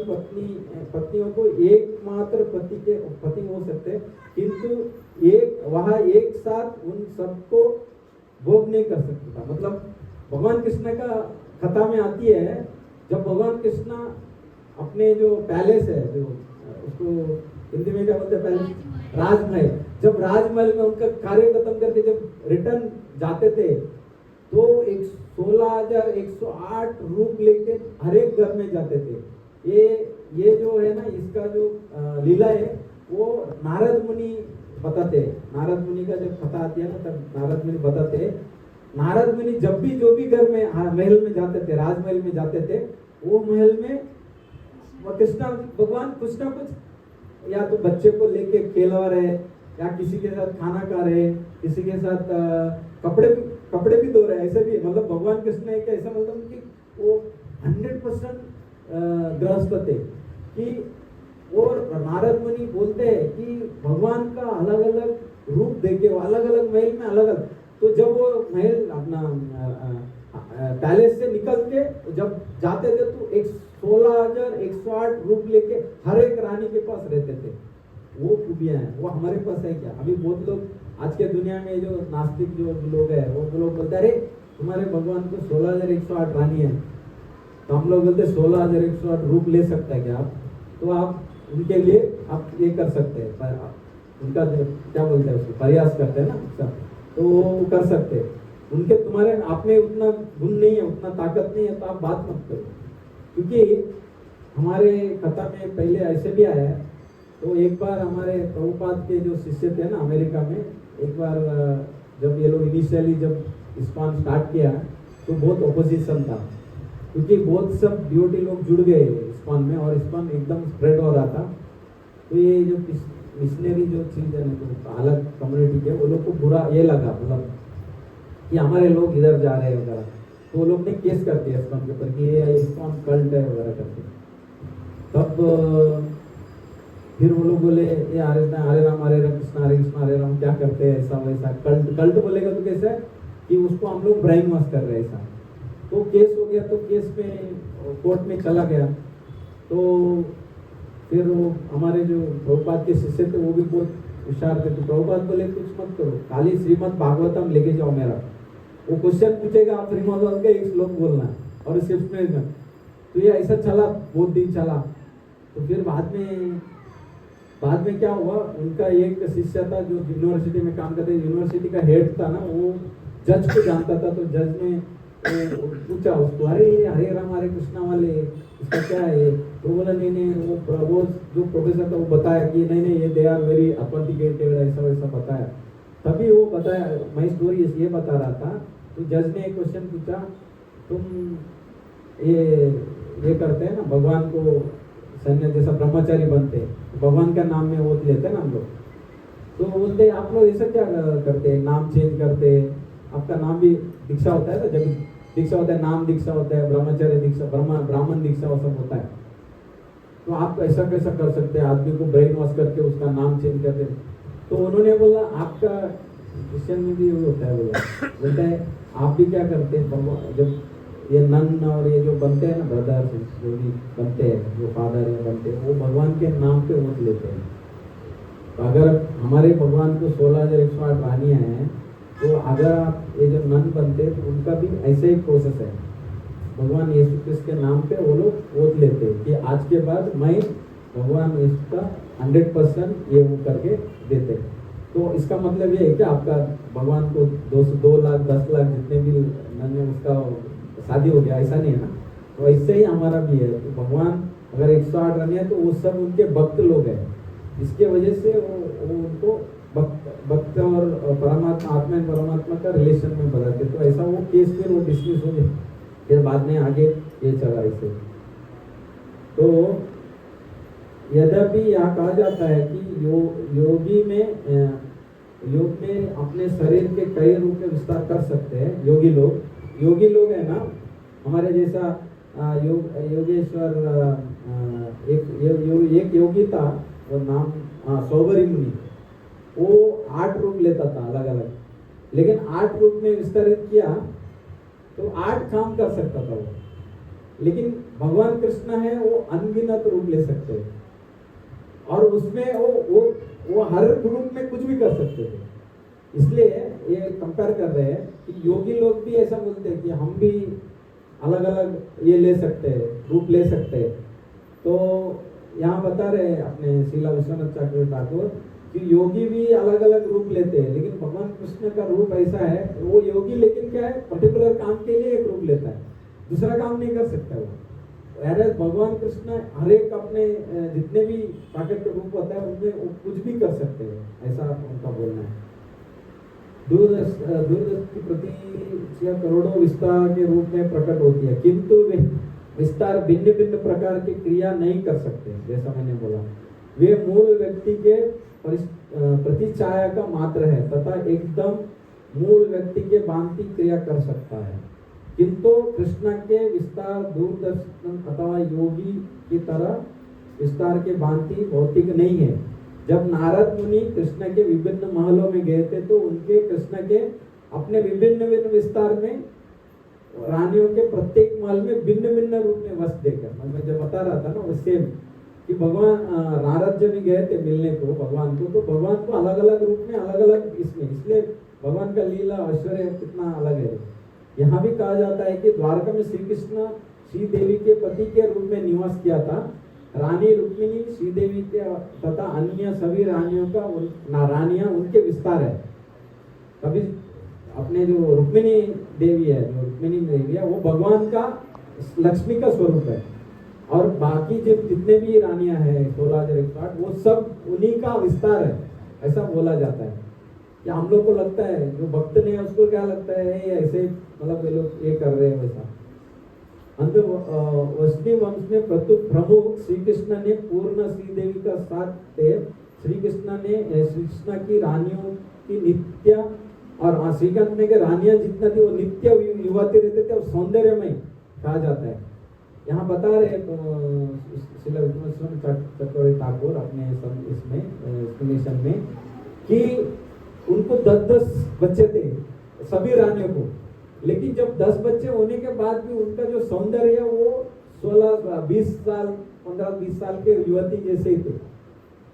पत्नियों को एकमात्र पति हो सकते, किंतु वह एक साथ उन सबको भोग नहीं कर सकता था। मतलब भगवान कृष्ण का कथा में आती है जब भगवान कृष्ण अपने जो पैलेस है, जो उसको हिंदी में क्या बोलते हैं, पैलेस, राजमहल, जब राजमहल में उनका कार्य खत्म करके जब रिटर्न जाते थे तो 16,108 रूप लेके हर एक घर में जाते थे। ये जो है ना इसका जो लीला है वो नारद मुनि बताते हैं। नारद मुनि का जब कथा आती है ना तब नारद मुनि बताते हैं नारद मुनि जब भी जो भी घर में महल में जाते थे, राजमहल में जाते थे, वो महल में वो कृष्णा भगवान कुछ ना कुछ या तो बच्चे को लेके खेलवा रहे, या किसी के साथ खाना खा रहे, किसी के साथ कपड़े भी धो रहे, ऐसे भी मतलब भगवान कृष्ण एक ऐसा मतलब कि वो 100% गृहस्थ थे कि। और नारद मुनि बोलते हैं कि भगवान का अलग अलग रूप देखे, वो अलग अलग महल में अलग अलग, तो जब वो महल अपना पैलेस से निकल के जब जाते थे तो 16,108 रूप लेके हर एक रानी के पास रहते थे। वो खूबियां हैं, वो हमारे पास है क्या? अभी बहुत लोग आज के दुनिया में जो नास्तिक जो लोग हैं वो लोग बोलते हैं अरे तुम्हारे भगवान को 16,108 रानी है, तो हम लोग बोलते 16,108 रूप ले सकता है क्या आप? तो आप उनके लिए आप ये कर सकते हैं, उनका क्या बोलते हैं उसको, प्रयास करते हैं ना, तो वो कर सकते हैं। उनके तुम्हारे आप में उतना गुण नहीं है, उतना ताकत नहीं है, तो आप बात मत करो। क्योंकि हमारे कथा में पहले ऐसे भी आया है, तो एक बार हमारे प्रभुपाद के जो शिष्य थे ना अमेरिका में, एक बार जब ये लोग इनिशियली जब इस्कॉन स्टार्ट किया तो बहुत ओपोजिशन था, क्योंकि बहुत सब डिवोटी लोग जुड़ गए इस्कॉन में और इस्कॉन एकदम स्प्रेड हो रहा था। तो ये जो मिशनरी जो चीज है तो अलग कम्युनिटी के वो लोग को बुरा ये लगा, मतलब कि हमारे लोग इधर जा रहे हैं वगैरह, तो वो लोग ने केस कर दिया इस्कॉन के ऊपर कि ये इस्कॉन कल्ट है वगैरह करके। तब फिर वो लोग बोले ये हरे राम कृष्ण हरे राम क्या करते हैं ऐसा वैसा, कल्ट बोलेगा तो कैसे कि उसको हम लोग ब्राइन वॉश कर रहे हैं ऐसा। तो केस हो गया, तो केस में कोर्ट में चला गया। तो फिर वो हमारे जो प्रभुपाद के शिष्य थे वो भी बहुत होशियार थे, तो प्रभुपाद बोले कुछ मत करो, खाली श्रीमद् भागवतम लेके जाओ मेरा, वो क्वेश्चन पूछेगा आप श्रीमद् भागवत का एक श्लोक बोलना और शिफ्ट में। तो ये ऐसा चला, बहुत दिन चला। तो फिर बाद में क्या हुआ, उनका एक शिष्य था जो यूनिवर्सिटी में काम करते, यूनिवर्सिटी का हेड था ना, वो जज को जानता था। तो जज ने पूछा उसको, अरे हरे राम हरे कृष्णा वाले इसका क्या है? तो बोला नहीं वो जो प्रोफेसर था वो बताया कि नहीं ये दे आर वेरी ऑथेंटिकेटेड, ऐसा वैसा बताया। तभी वो बताया, मैं स्टोरी ये बता रहा था। तो जज ने एक क्वेश्चन पूछा, तुम ये करते हैं ना भगवान को सन्यास जैसा ब्रह्मचारी बनते हैं, भगवान का नाम में ओत लेते हैं ना हम लोग, तो बोलते आप लोग ऐसा क्या करते हैं, नाम चेंज करते हैं, आपका नाम भी दीक्षा होता है ना, जब दीक्षा होता है नाम दीक्षा होता है, ब्रह्मचर्य दीक्षा, ब्राह्मण दीक्षा वो सब होता है, तो आप ऐसा कैसा कर सकते हैं, आदमी को ब्रेन वॉश करके उसका नाम चेंज करते हैं? तो उन्होंने बोला आपका क्रिश्चियन में भी वो होता है, बोलता है आप भी क्या करते हैं, जब ये नन और ये जो बनते हैं ना ब्रदर जो भी बनते हैं, जो फादर बनते हैं, वो भगवान के नाम पे वोट लेते हैं। तो अगर हमारे भगवान को 16,108 रानियां हैं, तो अगर आप ये जो नन बनते हैं तो उनका भी ऐसे ही प्रोसेस है, भगवान यीशु क्रिस्ट के नाम पे वो लोग वोट लेते हैं कि आज के बाद मैं भगवान यीशु का 100% ये वो करके देते हैं। तो इसका मतलब ये है कि आपका भगवान को 2 लाख 10 लाख जितने भी नन है उसका शादी हो गया, ऐसा नहीं है ना। तो ऐसे ही हमारा भी है, तो भगवान अगर 108 रन है तो वो सब उनके भक्त लोग हैं, इसके वजह से वो उनको भक्त और परमात्मा, आत्मा एंड परमात्मा का रिलेशन में बताते। तो ऐसा वो केस फिर वो डिसमिस हो गया, फिर बाद में आगे ये चला ऐसे। तो यद्यपि यहाँ कहा जाता है कि योग में अपने शरीर के कई रूप में विस्तार कर सकते हैं योगी लोग है ना, हमारे जैसा योगेश्वर एक योगी था, वो नाम सौगरी मुनि, वो 8 रूप लेता था अलग अलग, लेकिन 8 रूप में विस्तारित किया तो 8 काम कर सकता था वो। लेकिन भगवान कृष्ण है वो अनगिनत रूप ले सकते हैं, और उसमें वो हर रूप में कुछ भी कर सकते थे। इसलिए ये कंपेयर कर रहे हैं कि योगी लोग भी ऐसा बोलते हैं कि हम भी अलग अलग ये ले सकते हैं, रूप ले सकते हैं। तो यहाँ बता रहे हैं अपने श्रीला विश्वनाथ चक्रवर्ती ठाकुर कि योगी भी अलग अलग रूप लेते हैं, लेकिन भगवान कृष्ण का रूप ऐसा है, वो योगी लेकिन क्या है, पर्टिकुलर काम के लिए एक रूप लेता है, दूसरा काम नहीं कर सकता वो। अरे भगवान कृष्ण हर एक अपने जितने भी प्राकृतिक रूप होता है उनमें कुछ भी कर सकते हैं, ऐसा उनका बोलना है। दूरदृष्टि प्रति या करोड़ों विस्तार के रूप में प्रकट होती है, किंतु वे विस्तार भिन्न भिन्न प्रकार की क्रिया नहीं कर सकते। जैसा मैंने बोला, वे मूल व्यक्ति के प्रतिछाया का मात्र है तथा एकदम मूल व्यक्ति के भांति क्रिया कर सकता है, किंतु कृष्ण के विस्तार दूरदर्शन अथवा योगी की तरह विस्तार के भांति भौतिक नहीं है। जब नारद मुनि कृष्ण के विभिन्न महलों में गए थे तो उनके कृष्ण के अपने विभिन्न विभिन्न विस्तार में रानियों के प्रत्येक महल में भिन्न भिन्न रूप में वस्त देकर, मैं जब बता रहा था ना वो सेम कि भगवान नारद जब भी गए थे मिलने को भगवान को, तो भगवान को अलग अलग रूप में अलग अलग इसमें, इसलिए भगवान का लीला ऐश्वर्य कितना अलग है। यहाँ भी कहा जाता है कि द्वारका में श्री कृष्ण श्री देवी के पति के रूप में निवास किया था। रानी रुक्मिणी श्री देवी के तथा अन्य सभी रानियों का रानियां उनके विस्तार है। कभी अपने जो रुक्मिणी देवी है, जो रुक्मिणी देवी है वो भगवान का लक्ष्मी का स्वरूप है, और बाकी जो जितने भी रानियां हैं 16,108 वो सब उन्हीं का विस्तार है, ऐसा बोला जाता है। कि हम लोग को लगता है, जो भक्त नहीं है उसको क्या लगता है ये ऐसे मतलब ये लोग ये कर रहे हैं वैसा। अंत वैष्णव वंश में प्रमुख श्री कृष्ण ने पूर्ण श्री देवी का साथ थे। श्री कृष्ण की रानियों की नित्य, और श्रीकांत ने के रानियां जितना थी वो नित्य युवती रहते थे और सौंदर्यमय कहा जाता है। यहाँ बता रहे श्रील चक्रवर्ती ठाकुर अपने इसमें एक्सप्लेनेशन में कि उनको 10-10 बच्चे थे सभी रानियों को, लेकिन जब 10 बच्चे होने के बाद भी उनका जो सौंदर्य है वो 16-20 साल 15-20 साल के युवती जैसे ही थे।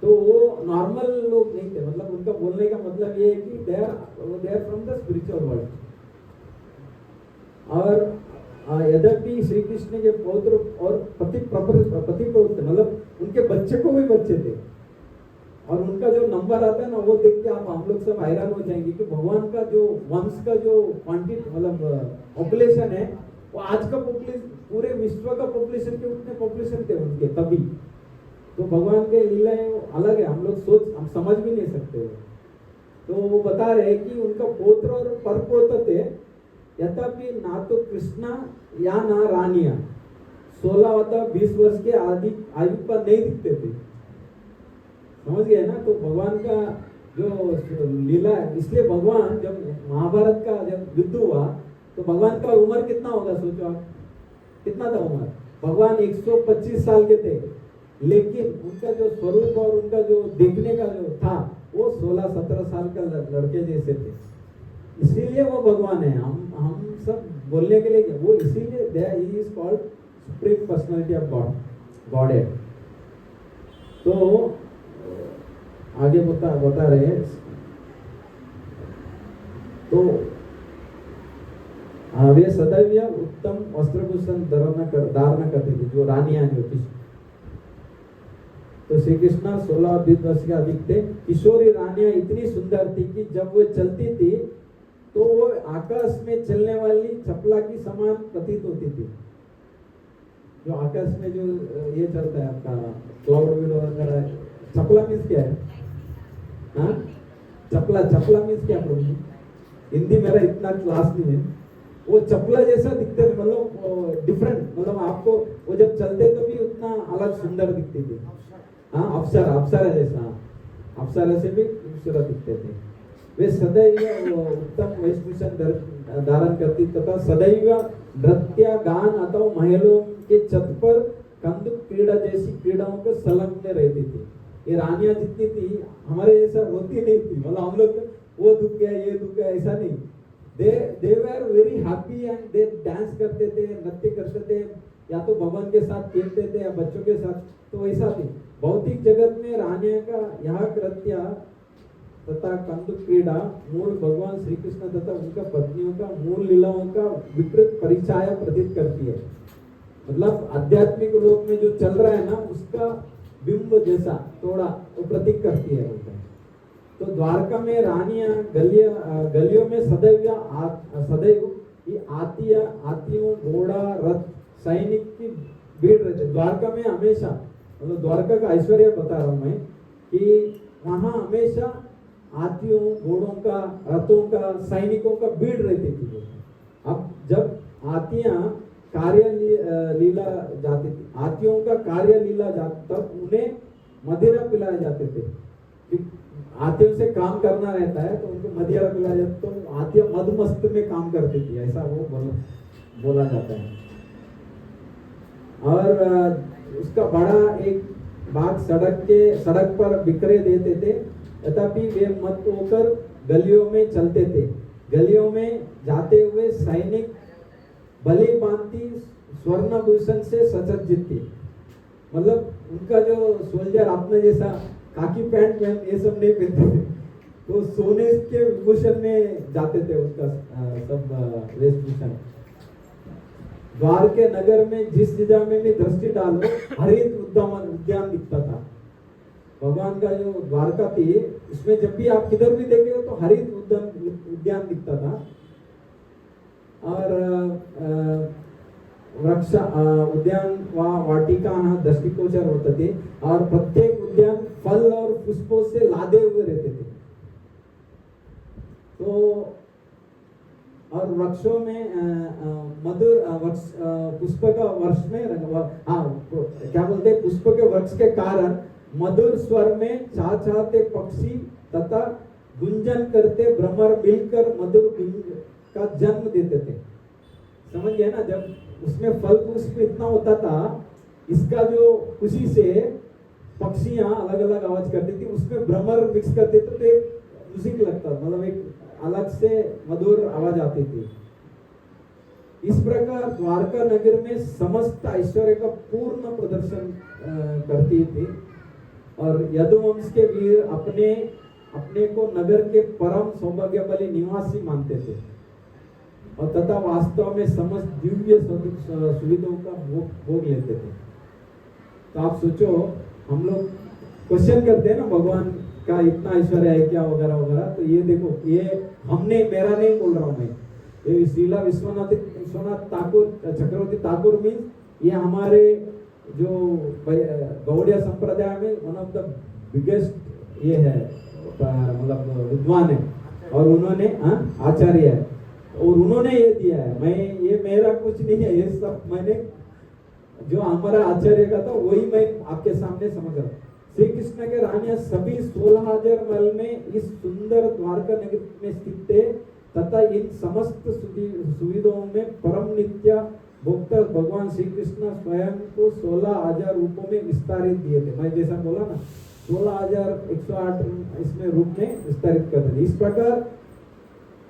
तो वो नॉर्मल लोग नहीं थे, मतलब उनका बोलने का मतलब ये है कि they are from the spiritual world. और यद्यपि श्री कृष्ण के पौत्र और पति प्रवृत्त मतलब उनके बच्चे को भी बच्चे थे, और उनका जो नंबर आता है ना वो देख के आप हम लोग सब हैरान हो जाएंगे कि भगवान का जो वंश का जो क्वांटिटी मतलब पॉपुलेशन है वो आज का पॉपुलेशन पूरे विश्व का पॉपुलेशन के उतने पॉपुलेशन थे उनके तभी। तो भगवान के लीलाएं अलग है, हम लोग हम समझ भी नहीं सकते। तो वो बता रहे कि उनका पौत्र और परपौत्र थे, यद्यपि ना तो कृष्णा या ना रानिया 16 अथवा 20 वर्ष के आयु पर नहीं दिखते थे। समझ गए ना? तो भगवान का जो लीला है, इसलिए भगवान जब महाभारत का जब युद्ध हुआ तो भगवान का उम्र कितना होगा सोचो आप, कितना था उम्र? भगवान 125 साल के थे, लेकिन उनका जो स्वरूप और उनका जो देखने का जो था वो 16-17 साल का लड़के जैसे थे। इसीलिए वो भगवान है। हम सब बोलने के लिए वो इसीलिए he is called supreme personality of God है। तो आगे बता रहे हैं, तो वे सदैव उत्तम वस्त्रभूषण धारण करते थे, जो रानियां जो थी। तो श्री कृष्ण 16-20 वर्ष के अधिक थे। किशोरी रानियां इतनी सुंदर थी कि जब वो चलती थी तो वो आकाश में चलने वाली चपला की समान प्रतीत होती थी। जो आकाश में जो ये चलता है आपका क्लाउड वगैरह, चपला मीन्स क्या है? हाँ, चपला मीन्स क्या प्रभु? हिंदी मेरा इतना क्लास नहीं है। वो चपला जैसा दिखते थे, मतलब डिफरेंट, मतलब आपको वो जब चलते तो भी उतना अलग सुंदर दिखते थे। हाँ, अप्सरा जैसा, अप्सरा से भी खूबसूरत दिखते थे। वे सदैव उत्तम वेशभूषण धारण करती तथा सदैव नृत्य गान अथवा महलों के छत पर कंदुक क्रीड़ा जैसी क्रीड़ाओं को संलग्न रहती थी। ये रानियां जितनी थी हमारे जैसा रोती नहीं थी, मतलब हम लोग वो दुख गया ये दुख गया ऐसा नहीं। They were very happy and they dance करते थे, नृत्य करते थे, या तो भगवान के साथ खेलते थे या बच्चों के साथ, तो ऐसा थी। भौतिक जगत में रानियों का यह कृत्य तथा कंदुक क्रीड़ा मूल भगवान श्री कृष्ण तथा उनका पत्नियों का मूल लीलाओं का विकृत परिचय प्रतीत करती है। मतलब आध्यात्मिक लोक में जो चल रहा है ना उसका बिंब जैसा थोड़ा वो प्रतीक करती है। तो द्वारका में रानियां गलियों में सदैव हाथियों घोड़ा रथ सैनिक की भीड़ रहती है। द्वारका में हमेशा, मतलब द्वारका का ऐश्वर्य बता रहा हूं मैं कि वहां हमेशा हाथियों, घोड़ों का, रथों का, सैनिकों का भीड़ रहती थी। अब जब हाथियां लीला जाती थी, हाथियों का कार्य लीला जाता, तब उन्हें मदिरा पिलाए जाते थे। हाथियों से काम करना रहता है तो उनको मदिरा पिलाया जाता, तो हाथियां मदमस्त में काम करती थी, ऐसा वो बोला जाता है। और उसका बड़ा एक भाग सड़क पर बिखरे देते थे, तथापि वे मत होकर गलियों में चलते थे। गलियों में जाते हुए सैनिक भली भांति स्वर्णभूषण से सज्जित थे। मतलब उनका जो सोल्जर अपने जैसा काकी पैंट पहन ये सब नहीं पहनते थे, तो सोने के विभूषण में जाते थे, उनका सब वेशभूषण। द्वार के नगर में जिस दिशा में भी दृष्टि डालो हरित उद्यान दिखता था। भगवान का जो द्वारका थी, इसमें जब भी आप किधर भी देखे तो हरित उद्यान दिखता था। और वृक्ष उद्यान वाटिका दृष्टिगोचर होते थे, और प्रत्येक उद्यान फल और पुष्पों से लादे हुए रहते थे। तो और वृक्षों में मधुर पुष्प का वर्ष में क्या बोलते हैं, पुष्प के वृक्ष के कारण मधुर स्वर में चाहते पक्षी तथा गुंजन करते भ्रमर मिलकर मधुर गुंज का जन्म देते थे। समझ गए ना, जब उसमें फल पुष्प इतना होता था, इसका जो खुशी से पक्षियां अलग अलग आवाज करती थी, उसमें भ्रमर मिक्स करते थे, तो एक म्यूजिक लगता, मतलब एक अलग से मधुर आवाज आती थी। इस प्रकार द्वारका नगर में समस्त ऐश्वर्य का पूर्ण प्रदर्शन करती थी, और यदुवंश के वीर अपने को नगर के परम सौभाग्यशाली निवासी मानते थे, और तथा वास्तव में समस्त दिव्य सुविधाओं का भोग लेते थे। तो आप सोचो, हम लोग क्वेश्चन करते हैं ना भगवान का इतना ऐश्वर्य है क्या वगैरह वगैरह, तो ये देखो, ये हमने, मेरा नहीं बोल रहा हूँ मैं, ये श्रीला विश्वनाथ ठाकुर चक्रवर्ती ठाकुर मीन्स ये हमारे जो गौड़िया संप्रदाय में वन ऑफ द बिगेस्ट ये है, मतलब विद्वान है, और उन्होंने आचार्य है, और उन्होंने ये दिया है। ये मेरा कुछ नहीं है, ये सब मैंने जो हमारा आचार्य का था वही मैं आपके सामने समझ रहा हूँ। श्री कृष्ण के रानियां सभी 16,000 महल में इस सुंदर द्वारका नगर में स्थित थे, तथा इन समस्त सुविधाओं में परम नित्य भोक्ता भगवान श्री कृष्ण स्वयं को 16,000 रूपों में विस्तारित दिए थे। मैं जैसा बोला ना, 16,108 इसमें रूप में विस्तारित करते थे। इस प्रकार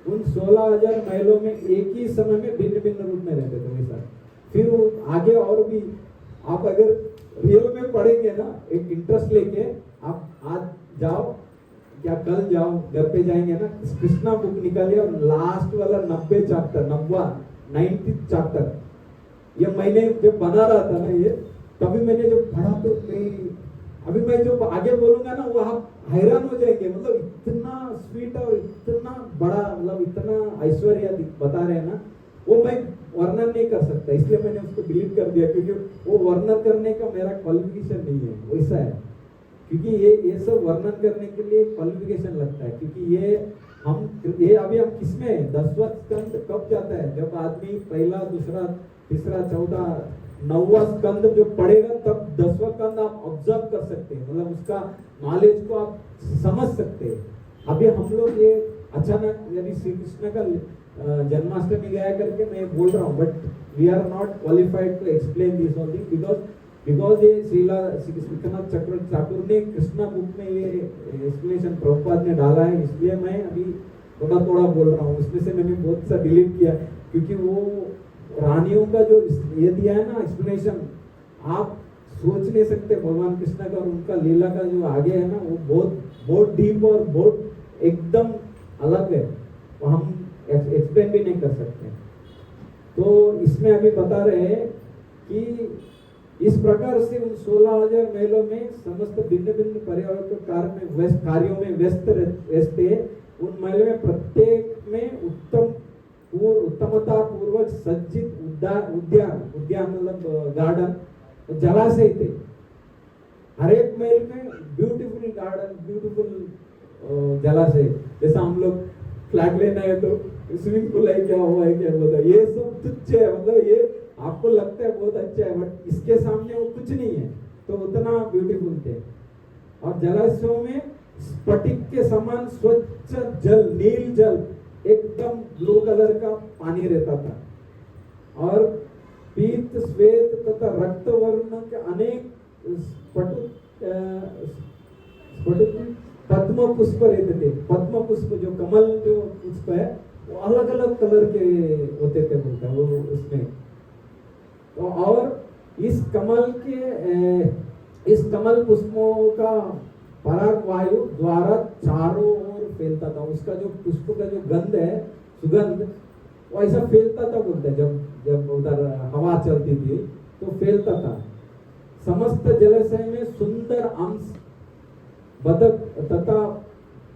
उन 16,000 महलों में एक ही समय में भिन्न भिन्न रूप में रहते थे वैसा। फिर वो आगे और भी, आप अगर रियल में पढ़ेंगे ना, एक इंटरेस्ट लेके, आप आज जाओ, क्या कल जाओ, घर पे जाएंगे ना, कृष्णा बुक निकालिए और लास्ट वाला 90 चैप्टर, ये मैंने जब बना रहा था ना, ये तभी मैंने जब पढ़ा तो अभी मैं जो आगे बोलूंगा ना, वो आप हैरान हो जाएंगे। मतलब इतना स्वीट और इतना बड़ा, मतलब इतना ऐश्वर्य बता रहे हैं ना, वो मैं वर्णन नहीं कर सकता, इसलिए मैंने उसको डिलीट कर दिया, क्योंकि वो वर्णन करने का मेरा क्वालिफिकेशन नहीं है, वैसा है। क्योंकि ये सब वर्णन करने के लिए क्वालिफिकेशन लगता है, क्योंकि ये अभी हम किसमें 10वां स्कंद कब जाता है, जब आदमी पहला, दूसरा, तीसरा, चौथा, 9वां स्कंद जो पढ़ेगा, तब 10वां स्कंद आप ऑब्जर्व कर सकते हैं, मतलब उसका नॉलेज को आप समझ सकते हैं। अभी हम लोग ये अचानक, यदि श्री कृष्ण का जन्माष्टमी गया करके मैं बोल रहा हूँ, but we are not qualified to explain this only, because ये श्रीला विश्वनाथ चक्रवर्ती ठाकुर ने कृष्णा बुक में ये एक्सप्लेनेशन प्रभुपाद ने डाला है, इसलिए मैं अभी थोड़ा बोल रहा हूँ। उसमें से मैंने बहुत सा डिलीट किया, क्योंकि वो रानियों का जो ये दिया है ना एक्सप्लेनेशन, आप सोच नहीं सकते भगवान कृष्ण का और उनका लीला का जो आगे है ना, वो बहुत डीप और बहुत एकदम अलग है, वो हम एक्सप्लेन भी नहीं कर सकते। तो इसमें अभी बता रहे हैं कि इस प्रकार से उन 16,000 महलों में समस्त भिन्न भिन्न पर्यावरण कार्यों में व्यस्त थे। उन महलों में प्रत्येक में उत्तमता पूर्वक सज्जित उद्यान मतलब गार्डन, जलाशय थे। हर एक महल में ब्यूटीफुल गार्डन, ब्यूटीफुल जलाशय, जैसा हम लोग फ्लैट लेना है तो स्विमिंग पूल है क्या हुआ है क्या होता है, ये सब तुच्छ है, मतलब ये आपको लगता है बहुत अच्छा है बट इसके सामने वो कुछ नहीं है, तो उतना ब्यूटीफुल थे। और जलाशयों में स्फटिक के समान स्वच्छ जल, नील जल, एकदम ब्लू कलर का पानी रहता था और पीत श्वेत तथा रक्त वर्ण के अनेक पद्म पुष्प रहते थे। पद्म पुष्प जो कमल जो पुष्प है वो अलग अलग कलर के होते थे बोलता है वो उसमें। तो और इस कमल पुष्पों का पराग वायु द्वारा चारों ओर फैलता था। उसका जो पुष्प का जो गंध है, सुगंध, वो ऐसा फैलता था बोलते हैं। जब उधर हवा चलती थी तो फैलता था। समस्त जलाशय में सुंदर अंश बदक तथा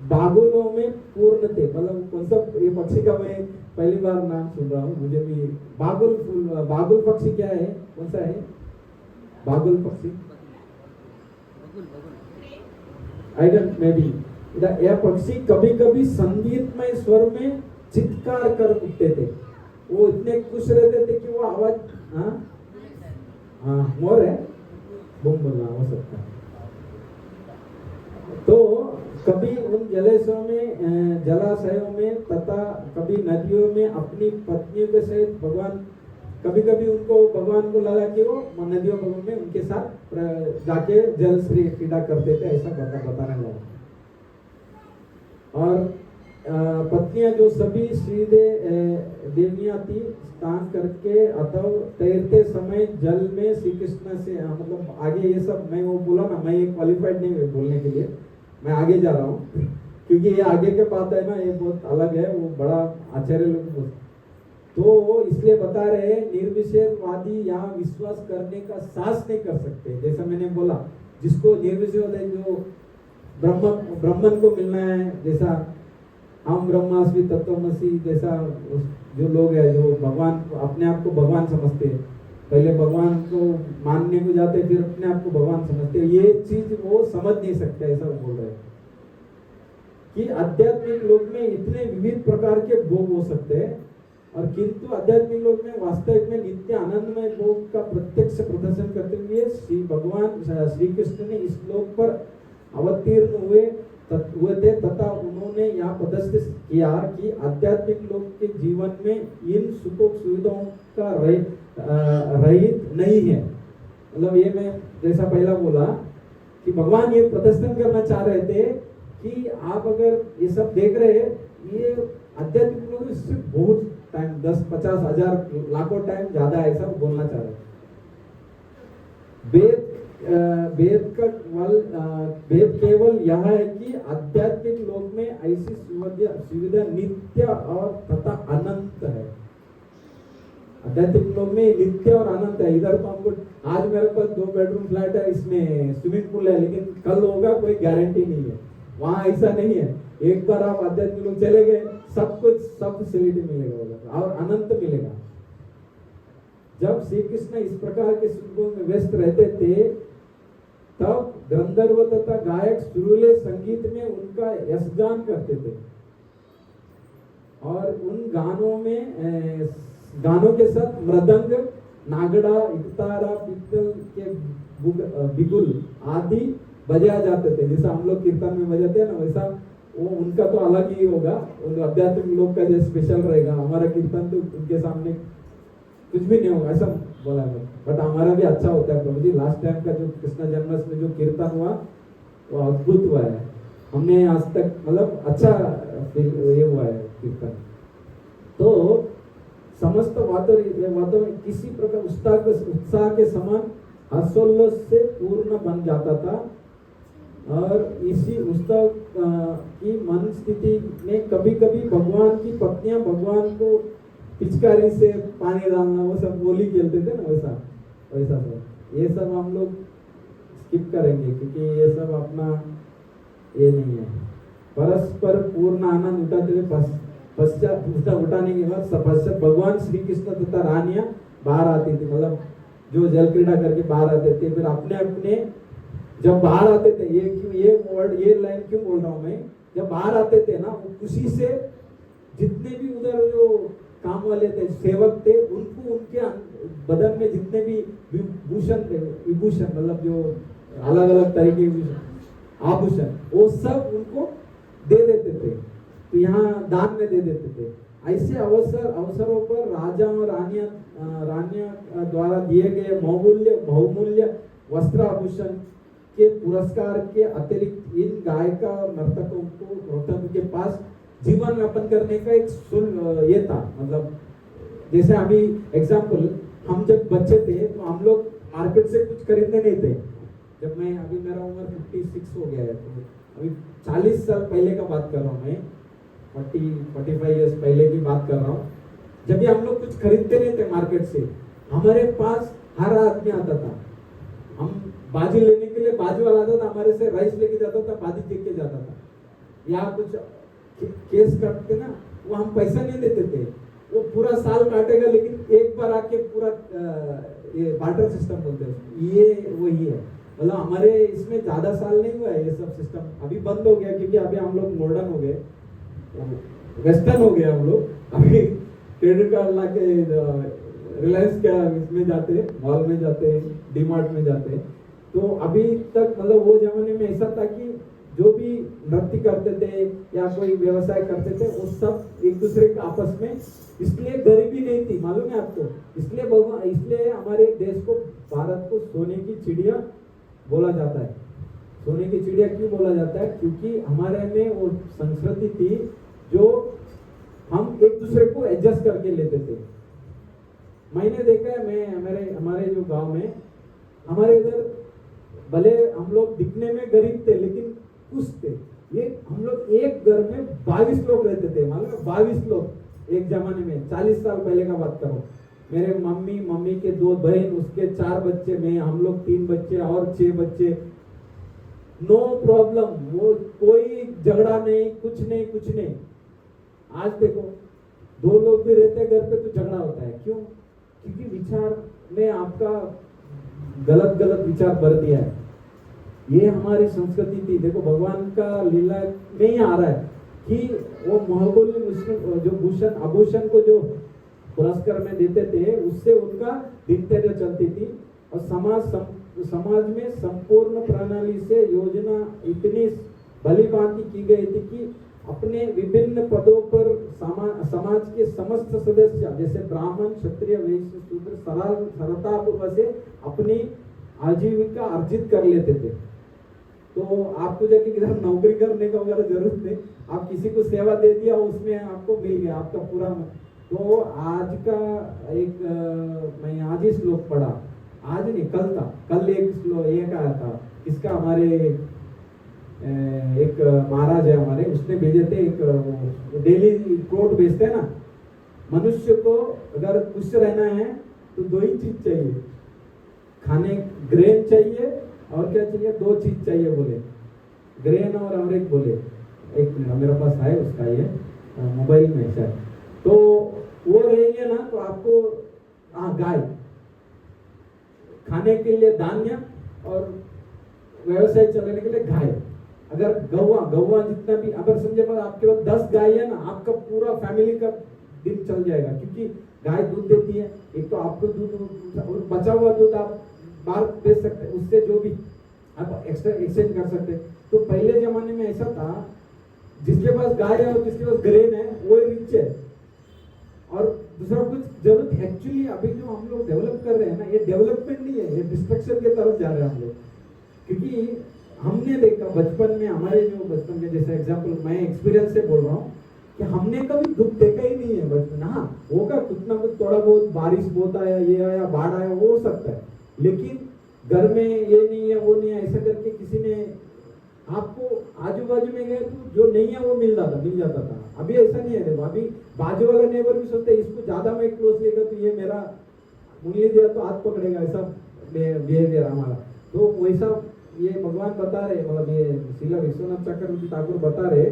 बागुलों में पूर्ण थे। मतलब कौन सा ये पक्षी का मैं पहली बार नाम सुन रहा हूँ, मुझे भी बागुल पक्षी क्या है, कौन सा है बागुल पक्षी? I don't may be. यह पक्षी कभी कभी संगीतमय स्वर में चित्कार कर उठते थे। वो इतने खुश रहते थे कि वो आवाज, हाँ मोर है, बूम बोलना हो सकता है। तो कभी उन जलाशयों में तथा कभी नदियों में अपनी पत्नियों के सहित भगवान, कभी कभी उनको भगवान को लगा कि वो नदियों में उनके साथ जाके जल श्री क्रीड़ा करते थे, ऐसा बताने लगा। और पत्नियां जो सभी सीधे देवियां थी, स्नान करके अथवा तैरते समय जल में श्री कृष्ण से, मतलब आगे ये सब मैं वो बोला ना, मैं ये क्वालिफाइड नहीं हुई बोलने के लिए, मैं आगे जा रहा हूँ क्योंकि ये आगे के बात है ना, ये बहुत अलग है, वो बड़ा आचार्य लोग तो इसलिए बता रहे हैं निर्विषयवादी यहाँ विश्वास करने का साहस नहीं कर सकते। जैसा मैंने बोला, जिसको निर्विषयवाद है, जो ब्रह्मन को मिलना है, जैसा हम ब्रह्मास्मि तत्वमसि, जैसा जो लोग है जो भगवान अपने आप को भगवान समझते हैं, पहले भगवान को मानने को जाते फिर अपने आप को भगवान समझते हैं, ये चीज वो समझ नहीं सकते। ऐसा बोल रहे हैं कि आध्यात्मिक लोक में इतने विविध प्रकार के भोग हो सकते हैं, और किंतु आध्यात्मिक लोक में वास्तविक में नित्य आनंदमय भोग का प्रत्यक्ष प्रदर्शन करते हुए श्री कृष्ण ने इस लोक पर अवतीर्ण हुए थे तथा उन्होंने यहाँ प्रदर्शित किया कि आध्यात्मिक लोक के जीवन में इन सुखों सुविधाओं का रहित नहीं है। मतलब ये मैं जैसा पहला बोला कि भगवान ये प्रदर्शन करना चाह रहे थे कि आप अगर ये सब देख रहे हैं, ये आध्यात्मिक लोग इससे बहुत टाइम, 10, 50, 1000, लाखों टाइम ज्यादा, ऐसा बोलना चाह रहे। वेद केवल यह है कि आध्यात्मिक लोक में ऐसी सुविधा नित्य और तथा अनंत है। आध्यात्मिक लोक में नित्य और अनंत है। इधर तो हमको आज मेरे पास 2 बेडरूम फ्लैट है, इसमें स्विमिंग पूल है, लेकिन कल होगा कोई गारंटी नहीं है। वहां ऐसा नहीं है, एक बार आप आध्यात्मिक लोग चले गए, सब कुछ, सब फैसिलिटी मिलेगा और अनंत मिलेगा। जब श्री कृष्ण इस प्रकार के सुखों में व्यस्त रहते थे, तब गंधर्व तथा गायक सुरीले संगीत में उनका यशगान करते थे, और उन गानों के साथ मृदंग, नागड़ा, इकतारा, पित्तल के बिगुल आदि बजाए जाते थे। जैसा हम लोग कीर्तन में बजाते हैं ना, वैसा वो उनका तो अलग ही होगा, उन आध्यात्मिक लोग का जो स्पेशल रहेगा। हमारा कीर्तन तो उनके सामने कुछ भी नहीं होगा, ऐसा बोला है। बट हमारा भी अच्छा होता है प्रभु जी। लास्ट टाइम का जो कृष्ण जन्माष्टमी जो कीर्तन हुआ वो अद्भुत हुआ है। हमने आज तक मतलब अच्छा ये हुआ है कीर्तन। तो समस्त वातावरण किसी प्रकार उत्साह के समान हर्षोल्लास से पूर्ण बन जाता था, और इसी उत्सव की मन स्थिति में कभी कभी भगवान की पत्नियां भगवान को पिचकारी से पानी डालना, वो सब होली खेलते थे ना, वैसा सब। ये सब हम लोग स्किप करेंगे क्योंकि ये सब अपना ये नहीं है। परस्पर पूर्ण आनंद उठाते हुए पश्चात उठाने के बाद पश्चात भगवान श्री कृष्ण तथा रानियां बाहर आती थी, मतलब जो जल क्रीड़ा करके बाहर आते थे। फिर अपने अपने जब बाहर आते थे, ये लाइन क्यों बोल रहा हूँ मैं जब बाहर आते थे ना, वो खुशी से जितने भी उधर जो काम वाले थे, सेवक थे, उनको उनके बदन में जितने भी विभूषण थे, विभूषण मतलब जो अलग अलग तरीके के आभूषण, वो सब उनको दे देते थे। तो यहाँ दान में दे देते थे। ऐसे अवसरों पर राजा और रानियां द्वारा दिए गए बहुमूल्य वस्त्र आभूषण के पुरस्कार के अतिरिक्त इन गायक और नर्तकों के पास जीवन यापन करने का एक ये था। मतलब जैसे अभी एग्जाम्पल, हम जब बच्चे थे तो हम लोग मार्केट से कुछ खरीदने नहीं थे। जब मैं अभी मेरा उम्र 56 हो गया है, तो अभी 40 साल पहले का बात कर रहा हूँ मैं, 45 इयर्स पहले की बात कर रहा हूँ। जब भी हम लोग कुछ खरीदते नहीं थे मार्केट से, हमारे पास हर आदमी आता था। हम बाजी लेने के लिए बाजी वाला आता था, हमारे से राइस लेके जाता था, बाजी देख के जाता था। या कुछ केस करते ना, वो हम पैसा नहीं देते थे, वो पूरा साल काटेगा, लेकिन एक बार आके पूरा ये बार्टर सिस्टम बोलते हैं, ये वही है। मतलब हमारे इसमें ज्यादा साल नहीं हुआ है ये सब सिस्टम, अभी बंद हो गया, क्योंकि अभी हम लोग मॉडर्न हो गए, वेस्टर्न हो गए हम लोग। अभी क्रेडिट कार्ड ला के रिलायंस क्या इसमें जाते, मॉल में जाते, डीमार्ट में जाते। तो अभी तक मतलब वो जमाने में ऐसा था कि जो भी नृत्य करते थे या कोई व्यवसाय करते थे, वो सब एक दूसरे के आपस में, इसलिए गरीबी नहीं थी, मालूम है आपको। इसलिए हमारे देश को, भारत को सोने की चिड़िया बोला जाता है। सोने की चिड़िया क्यों बोला जाता है? क्योंकि हमारे में वो संस्कृति थी जो हम एक दूसरे को एडजस्ट करके लेते थे। मैंने देखा है, मैं हमारे जो गांव में, हमारे इधर भले हम लोग दिखने में गरीब थे, लेकिन खुश थे। ये हम लोग एक घर में 22 लोग रहते थे, मालूम है? 22 लोग एक जमाने में, 40 साल पहले का बात करो। मेरे मम्मी के 2 बहन, उसके 4 बच्चे, मैं, हम लोग 3 बच्चे और 6 बच्चे। नो प्रॉब्लम, वो कोई झगड़ा नहीं, कुछ नहीं। आज देखो 2 लोग भी रहते हैं घर पे तो झगड़ा होता है। क्यों? क्योंकि विचार में आपका गलत विचार भर दिया है। ये हमारी संस्कृति थी। देखो भगवान का लीला में ही आ रहा है कि वो बहुमूल्य मुस्लिम जो आभूषण को जो पुरस्कार में देते थे, उससे उनका दिनचर्या चलती थी। और समाज में संपूर्ण प्रणाली से योजना इतनी भली भांति की गई थी कि अपने विभिन्न पदों पर समाज के समस्त सदस्य, जैसे ब्राह्मण, क्षत्रिय, वैश्य, शूद्र, सरलतापूर्वक से अपनी आजीविका अर्जित कर लेते थे। तो आपको जाके किधर नौकरी करने का वगैरह जरूरत नहीं, आप किसी को सेवा दे दिया, उसमें आपको मिल गया आपका पूरा। तो आज का एक मैं आज ही श्लोक पढ़ा, आज नहीं कल था, कल एक श्लोक एक आया था, किसका, हमारे एक महाराज है हमारे, उसने भेजे थे। एक डेली कोट भेजते हैं ना, मनुष्य को अगर खुश रहना है तो 2 ही चीज चाहिए, खाने ग्रेन चाहिए और क्या चाहिए, 2 चीज चाहिए बोले, ग्रेन और एक बोले, एक मेरे पास है उसका ये मोबाइल में शायद। तो वो रहेंगे ना तो आपको गाय, खाने के लिए धान्य और व्यवसाय चलाने के लिए गाय। अगर गौवा जितना भी, अगर समझे आपके पास 10 गाय है ना, आपका पूरा फैमिली का दिन चल जाएगा। क्योंकि गाय दूध देती है, एक तो आपको दूध और बचा हुआ दूध आप बाहर बेच सकते हैं, उससे जो भी आप एक्स्ट्रा एक्सचेंज कर सकते हैं। तो पहले जमाने में ऐसा था, जिसके पास गाय है और जिसके पास ग्रेन है वो रिच है, और दूसरा कुछ जरूरत। एक्चुअली अभी जो हम लोग डेवलप कर रहे हैं ना, ये डेवलपमेंट नहीं है, ये डिस्ट्रक्शन की तरफ जा रहे हैं हम लोग। क्योंकि हमने देखा बचपन में, हमारे जो बचपन के, जैसे एग्जांपल मैं एक्सपीरियंस से बोल रहा हूँ कि हमने कभी दुख देखा ही नहीं है बचपन। हाँ होगा कुछ ना कुछ, थोड़ा बहुत बारिश बहुत आया, ये आया, बाढ़ आया, वो हो सकता है, लेकिन घर में ये नहीं है वो नहीं है ऐसा करके किसी ने आपको, आजू बाजू में गए तो जो नहीं है वो मिल जाता था। अभी ऐसा नहीं है। देखो अभी बाजू वाला नेबर भी सोचते इसको ज्यादा मैं क्लोज लेगा तो ये मेरा उंगली दिया तो हाथ पकड़ेगा, ऐसा बिहेवियर हमारा। तो वैसा ये भगवान बता रहे, मतलब ये श्रील विश्वनाथ चक्रवर्ती ठाकुर बता रहे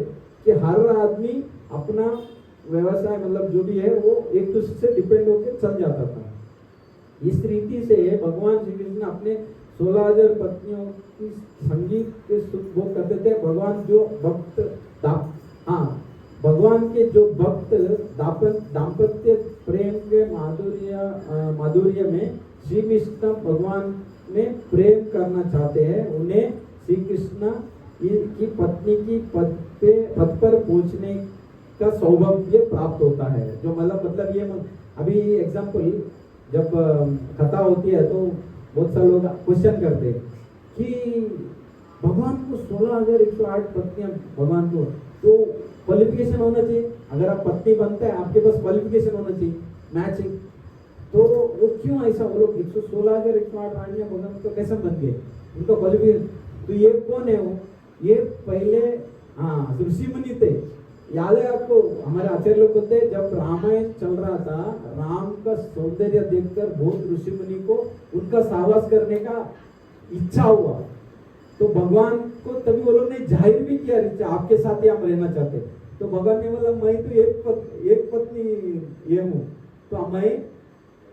कि हर आदमी अपना व्यवसाय, मतलब जो भी है वो एक दूसरे से डिपेंड होकर चल जाता था। इस रीति से भगवान श्री कृष्ण अपने 16,000 पत्नियों की संगीत के सुख भोग करते थे। भगवान जो भक्त हाँ, भगवान के जो भक्त दाम्पत्य प्रेम के माधुर्य में श्री कृष्ण भगवान में प्रेम करना चाहते हैं, उन्हें श्री कृष्ण की पत्नी की पद पर पहुंचने का सौभाग्य प्राप्त होता है। जो मतलब ये अभी एग्जाम्पल जब कथा होती है तो बहुत सारे लोग क्वेश्चन करते हैं कि भगवान को 16,108 पत्नियां भगवान को, तो क्वालिफिकेशन होना चाहिए। अगर आप पत्नी बनते हैं आपके पास क्वालिफिकेशन होना चाहिए, मैचिंग। तो वो क्यों ऐसा, वो लोग 116,108 रानियां भगवान तो कैसे बन गए, उनका क्वालिफिकेशन। तो ये कौन है वो, ये पहले हाँ ऋषि मुनि थे। याद है आपको, हमारे आचार्य लोग बोलते हैं जब रामायण चल रहा था, राम का सौंदर्य देखकर बहुत ऋषि मुनि को उनका सहवास करने का इच्छा हुआ। तो भगवान को तभी वो लोग ने जाहिर भी किया इच्छा, आपके साथ ही हम रहना चाहते। तो भगवान ने बोला मैं तो एक पत्नी ये हूँ, तो मैं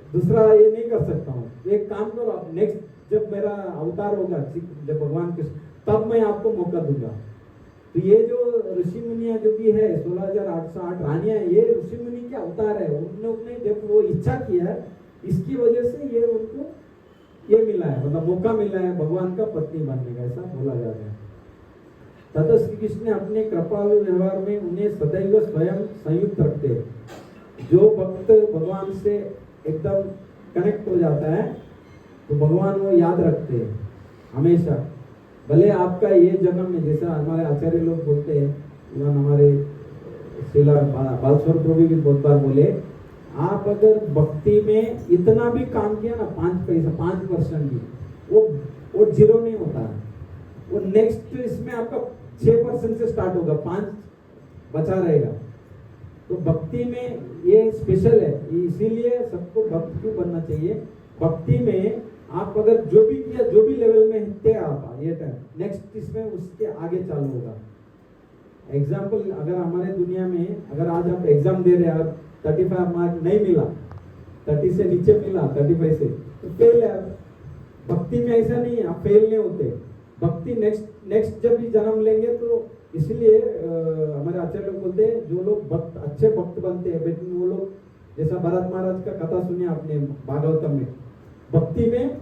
दूसरा ये नहीं कर सकता हूँ। एक काम करो आप, नेक्स्ट जब मेरा अवतार होगा, जब भगवान कृष्ण, तब मैं आपको मौका दूंगा। तो ये जो ऋषि मुनिया जो भी है 16,808 रानियां, ये ऋषि मुनि के अवतार है। उन्होंने जब वो इच्छा किया, इसकी वजह से ये उनको ये मिला है, मतलब मौका मिला है भगवान का पत्नी बनने का, ऐसा बोला जा रहा है। तथा श्री कृष्ण ने अपने कृपालु व्यवहार में उन्हें सदैव स्वयं संयुक्त रखते हैं। जो भक्त भगवान से एकदम कनेक्ट हो जाता है तो भगवान वो याद रखते हैं हमेशा। भले आपका ये जन्म में, जैसा हमारे आचार्य लोग बोलते हैं, इवन हमारे श्रीला बालस्वरूप प्रभु भी बहुत बार बोले, आप अगर भक्ति में इतना भी काम किया ना, 5% भी, वो जीरो नहीं होता है। वो नेक्स्ट इसमें आपका 6% से स्टार्ट होगा, 5 बचा रहेगा। तो भक्ति में ये स्पेशल है, इसीलिए सबको भक्त क्यों बनना चाहिए। भक्ति में आप अगर जो भी किया, जो भी लेवल में थे आप, ये टाइम नेक्स्ट इसमें उसके आगे चालू होगा। एग्जाम्पल, अगर हमारे दुनिया में अगर आज आप एग्जाम दे रहे हैं, 35 मार्क नहीं मिला, 30 से नीचे मिला, 35 से, तो फेल है। भक्ति में ऐसा नहीं है, आप फेल नहीं होते। भक्ति नेक्स्ट जब भी जन्म लेंगे, तो इसलिए हमारे आचार्य लोग बोलते हैं जो लोग भक्त, अच्छे भक्त बनते हैं, लेकिन वो लोग, जैसा भरत महाराज का कथा सुनी आपने भागवतम में, भक्ति में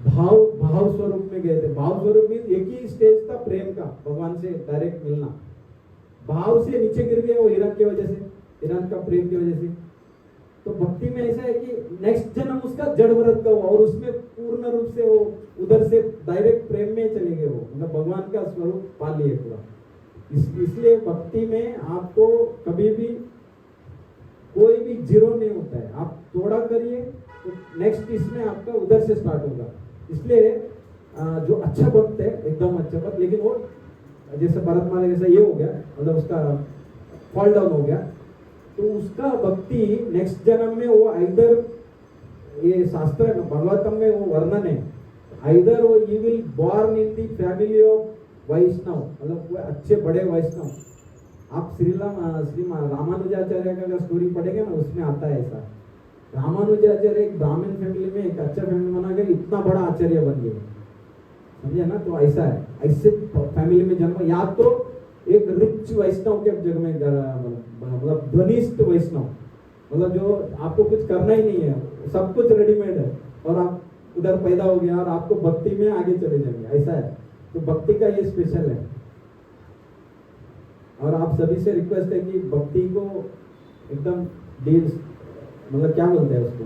भाव स्वरूप में गए थे। भाव स्वरूप में एक ही स्टेज था प्रेम का, भगवान से डायरेक्ट मिलना। भाव से नीचे गिर गए वो हिरण की वजह से, हिरण का प्रेम की वजह से। तो भक्ति में ऐसा है कि नेक्स्ट जन्म उसका जड़ भरत का हुआ, और उसमें पूर्ण रूप से वो उधर से डायरेक्ट प्रेम में चले गए, वो मतलब भगवान का स्वरूप पा लिए पूरा। इसलिए भक्ति में आपको कभी भी कोई भी जीरो नहीं होता है। आप थोड़ा करिए तो नेक्स्ट इसमें आपका उधर से स्टार्ट होगा। इसलिए जो अच्छा भक्त है, एकदम अच्छा भक्त, लेकिन वो जैसे भरत महाराज जैसा ये हो गया, मतलब उसका फॉल डाउन हो गया, तो उसका भक्ति नेक्स्ट जन्म में वो आइदर, ये शास्त्र भागवतम में वो वर्णन है, आइदर वो you will born in the family of Vaishnav, मतलब वो अच्छे बड़े वैष्णव। आप श्री रामानुजाचार्य का स्टोरी पढ़ेंगे ना, उसमें आता है ऐसा। रामानुजाचार्य एक ब्राह्मण फैमिली में एक अच्छा फैमिली बना कर इतना बड़ा आचार्य बन गए, समझे ना। तो ऐसा है, ऐसे फैमिली में जन्म, या तो एक रिच वैष्णव के जग में, मतलब धनिष्ठ वैष्णव, मतलब जो आपको कुछ करना ही नहीं है, सब कुछ रेडीमेड है, और आप उधर पैदा हो गया और आपको भक्ति में आगे चले जाएंगे, ऐसा है। तो भक्ति का ये स्पेशल है। और आप सभी से रिक्वेस्ट है कि भक्ति को एकदम मतलब क्या बोलते हैं उसको,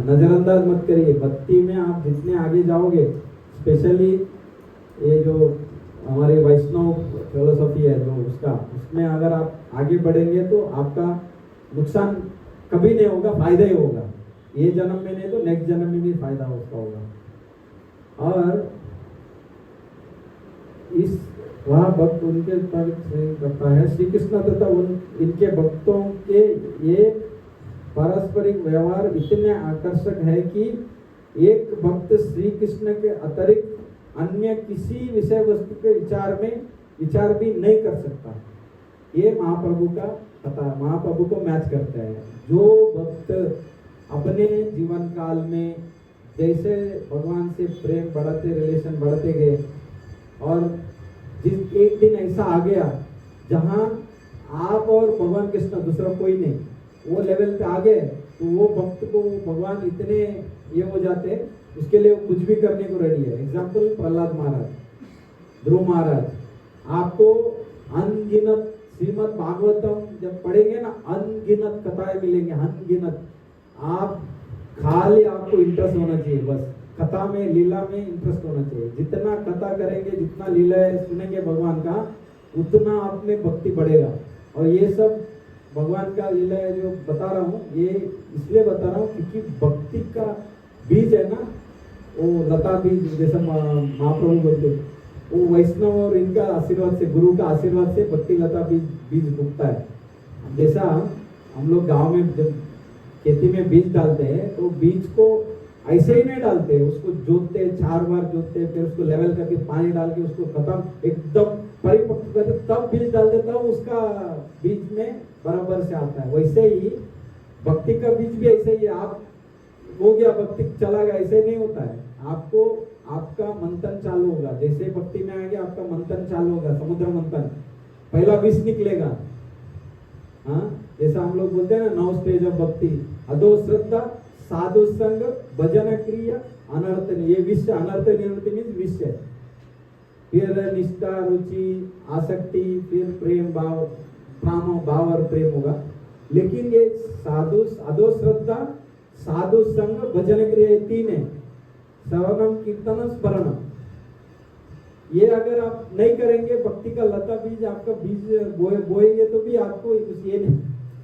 नजरअंदाज मत करिए। भक्ति में आप जितने आगे जाओगे, स्पेशली ये जो हमारी वैष्णव फिलोसॉफी है जो उसमें अगर आप आगे बढ़ेंगे तो आपका नुकसान कभी नहीं होगा, फायदा ही होगा। ये जन्म में नहीं तो नेक्स्ट जन्म में भी फायदा उसका होगा। और इस वह भक्त उनके पर करता है, श्री कृष्ण तथा इनके भक्तों के ये पारस्परिक व्यवहार इतने आकर्षक है कि एक भक्त श्री कृष्ण के अतिरिक्त अन्य किसी विषय वस्तु के विचार भी नहीं कर सकता। ये महाप्रभु का कथा, महाप्रभु को मैच करता है। जो भक्त अपने जीवन काल में जैसे भगवान से प्रेम बढ़ाते, रिलेशन बढ़ते गए, और जिस एक दिन ऐसा आ गया जहाँ आप और भगवान कृष्ण, दूसरा कोई नहीं, वो लेवल पे आ गए तो वो भक्त को भगवान इतने ये हो जाते हैं, उसके लिए वो कुछ भी करने को रेडी है। एग्जाम्पल प्रहलाद महाराज, ध्रुव महाराज, आपको अनगिनत श्रीमद् भागवतम जब पढ़ेंगे ना, अनगिनत कथाएं मिलेंगे, अनगिनत। आप खाली आपको इंटरेस्ट होना चाहिए, बस कथा में, लीला में इंटरेस्ट होना चाहिए। जितना कथा करेंगे, जितना लीला सुनेंगे भगवान का, उतना आप में भक्ति बढ़ेगा। और ये सब भगवान का लीला है जो बता रहा हूँ, ये इसलिए बता रहा हूँ क्योंकि भक्ति का बीज है ना, वो लता बीज जैसा महाप्रभु बोलते, वो वैष्णव और इनका आशीर्वाद से, गुरु का आशीर्वाद से भक्ति लता बीज उगता है। जैसा हम लोग गांव में जब खेती में बीज डालते हैं तो बीज को ऐसे ही नहीं डालते, उसको जोतते, 4 बार जोतते, फिर उसको लेवल करके पानी डाल के उसको खत्म एकदम परिपक्व करते, तब बीज डालते, तब उसका बीज में बराबर से आता है। वैसे ही भक्ति का बीज भी ऐसे ही, आप हो गया भक्ति चला गया, ऐसे नहीं होता है। आपको आपका मंथन चालू होगा, जैसे भक्ति में आएंगे आपका मंथन चालू होगा, समुद्र मंथन। पहला विष निकलेगा, हाँ, जैसा हम लोग बोलते हैं ना 9 स्टेज ऑफ भक्ति, अधो श्रद्धा, साधु संग, भजन क्रिया, अनर्थ, ये विष, अनर्थ निवृत्ति मीन्स विष है। फिर निष्ठा, रुचि, आसक्ति, फिर प्रेम भाव, भाव और प्रेम होगा। लेकिन ये साधु, अधो श्रद्धा, साधु संग, भजन क्रिया, ये 3 है। श्रवणम, कीर्तन, स्मरणम। ये अगर आप नहीं करेंगे, भक्ति का लता बीज, आपका बीज बोएंगे तो भी आपको ये नहीं,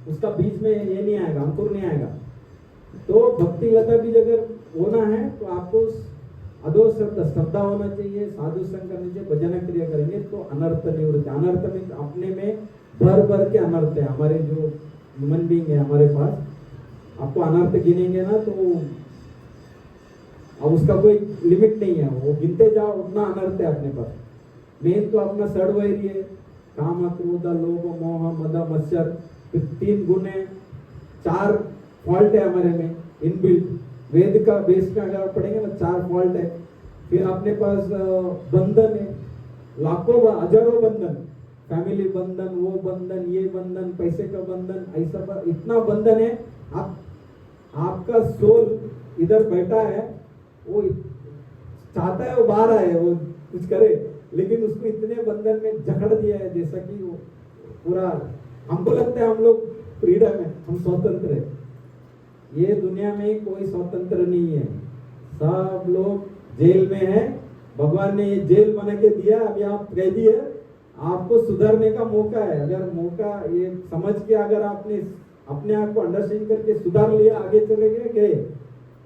उसका बीज में ये नहीं आएगा, अंकुर नहीं आएगा। तो भक्ति लता बीज अगर होना है तो आपको अधो श्रद्धा होना चाहिए, साधु संग करनी चाहिए, भजन क्रिया करेंगे तो अनर्थ निवृत्ति। अनर्थ में अपने में भर के अनर्थ है, हमारे जो ह्यूमन बीइंग है हमारे पास, आपको अनर्थ गिनेंगे ना तो अब उसका कोई लिमिट नहीं है, वो गिनते जाओ उतना अनर्थ है अपने पास। मेन तो अपना सड़वैरी है, काम, क्रोध, लोभ, मोह, मद, मत्सर, फिर 3 गुण है, 4 फॉल्ट है हमारे में इनबिल्ट। वेद का बेस में अगर आप पढ़ेंगे ना 4 फॉल्ट है। फिर अपने पास बंधन है, लाखों हजारों बंधन, फैमिली बंधन, वो बंधन, ये बंधन, पैसे का बंधन, ऐसा इतना बंधन है। आपका सोल इधर बैठा है, वो चाहता है वो बाहर आए, वो कुछ करे, लेकिन उसको इतने बंधन में जकड़ दिया है जैसा कि वो पूरा, हमको लगता है हम लोग फ्रीडम है, हम स्वतंत्र है। ये दुनिया में कोई स्वतंत्र नहीं है, सब लोग जेल में है। भगवान ने ये जेल बना के दिया, अभी आप कैदी है, आपको सुधरने का मौका है। अगर मौका ये समझ के अगर आपने अपने आप को अंडरस्टैंड करके सुधार लिया, आगे चले गए,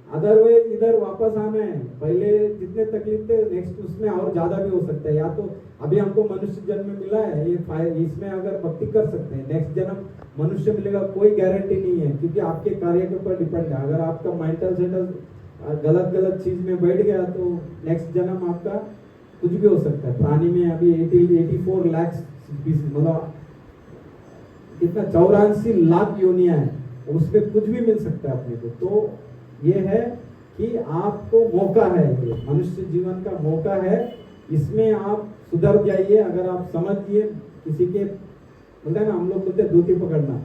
अदरवाइज इधर वापस आना है। पहले जितने तकलीफ थे, नेक्स्ट उसमें और ज्यादा भी हो सकता है। या तो अभी हमको मनुष्य जन्म मिला है, ये इसमें अगर भक्ति कर सकते हैं, नेक्स्ट जन्म मनुष्य मिलेगा, कोई गारंटी नहीं है, क्योंकि आपके कार्य के ऊपर डिपेंड है। अगर आपका मेंटल सेटल गलत चीज में बैठ गया तो नेक्स्ट जन्म आपका कुछ भी हो सकता है। प्राणी में अभी 84 लाख स्पीसीज, मतलब कितना 84 लाख योनियां है, उसमें कुछ भी मिल सकता है अपने को। तो ये है कि आपको मौका है, ये मनुष्य जीवन का मौका है, इसमें आप सुधर जाइए। अगर आप समझिए, किसी के बोलते हैं ना, हम लोग बोलते हैं धोती पकड़ना,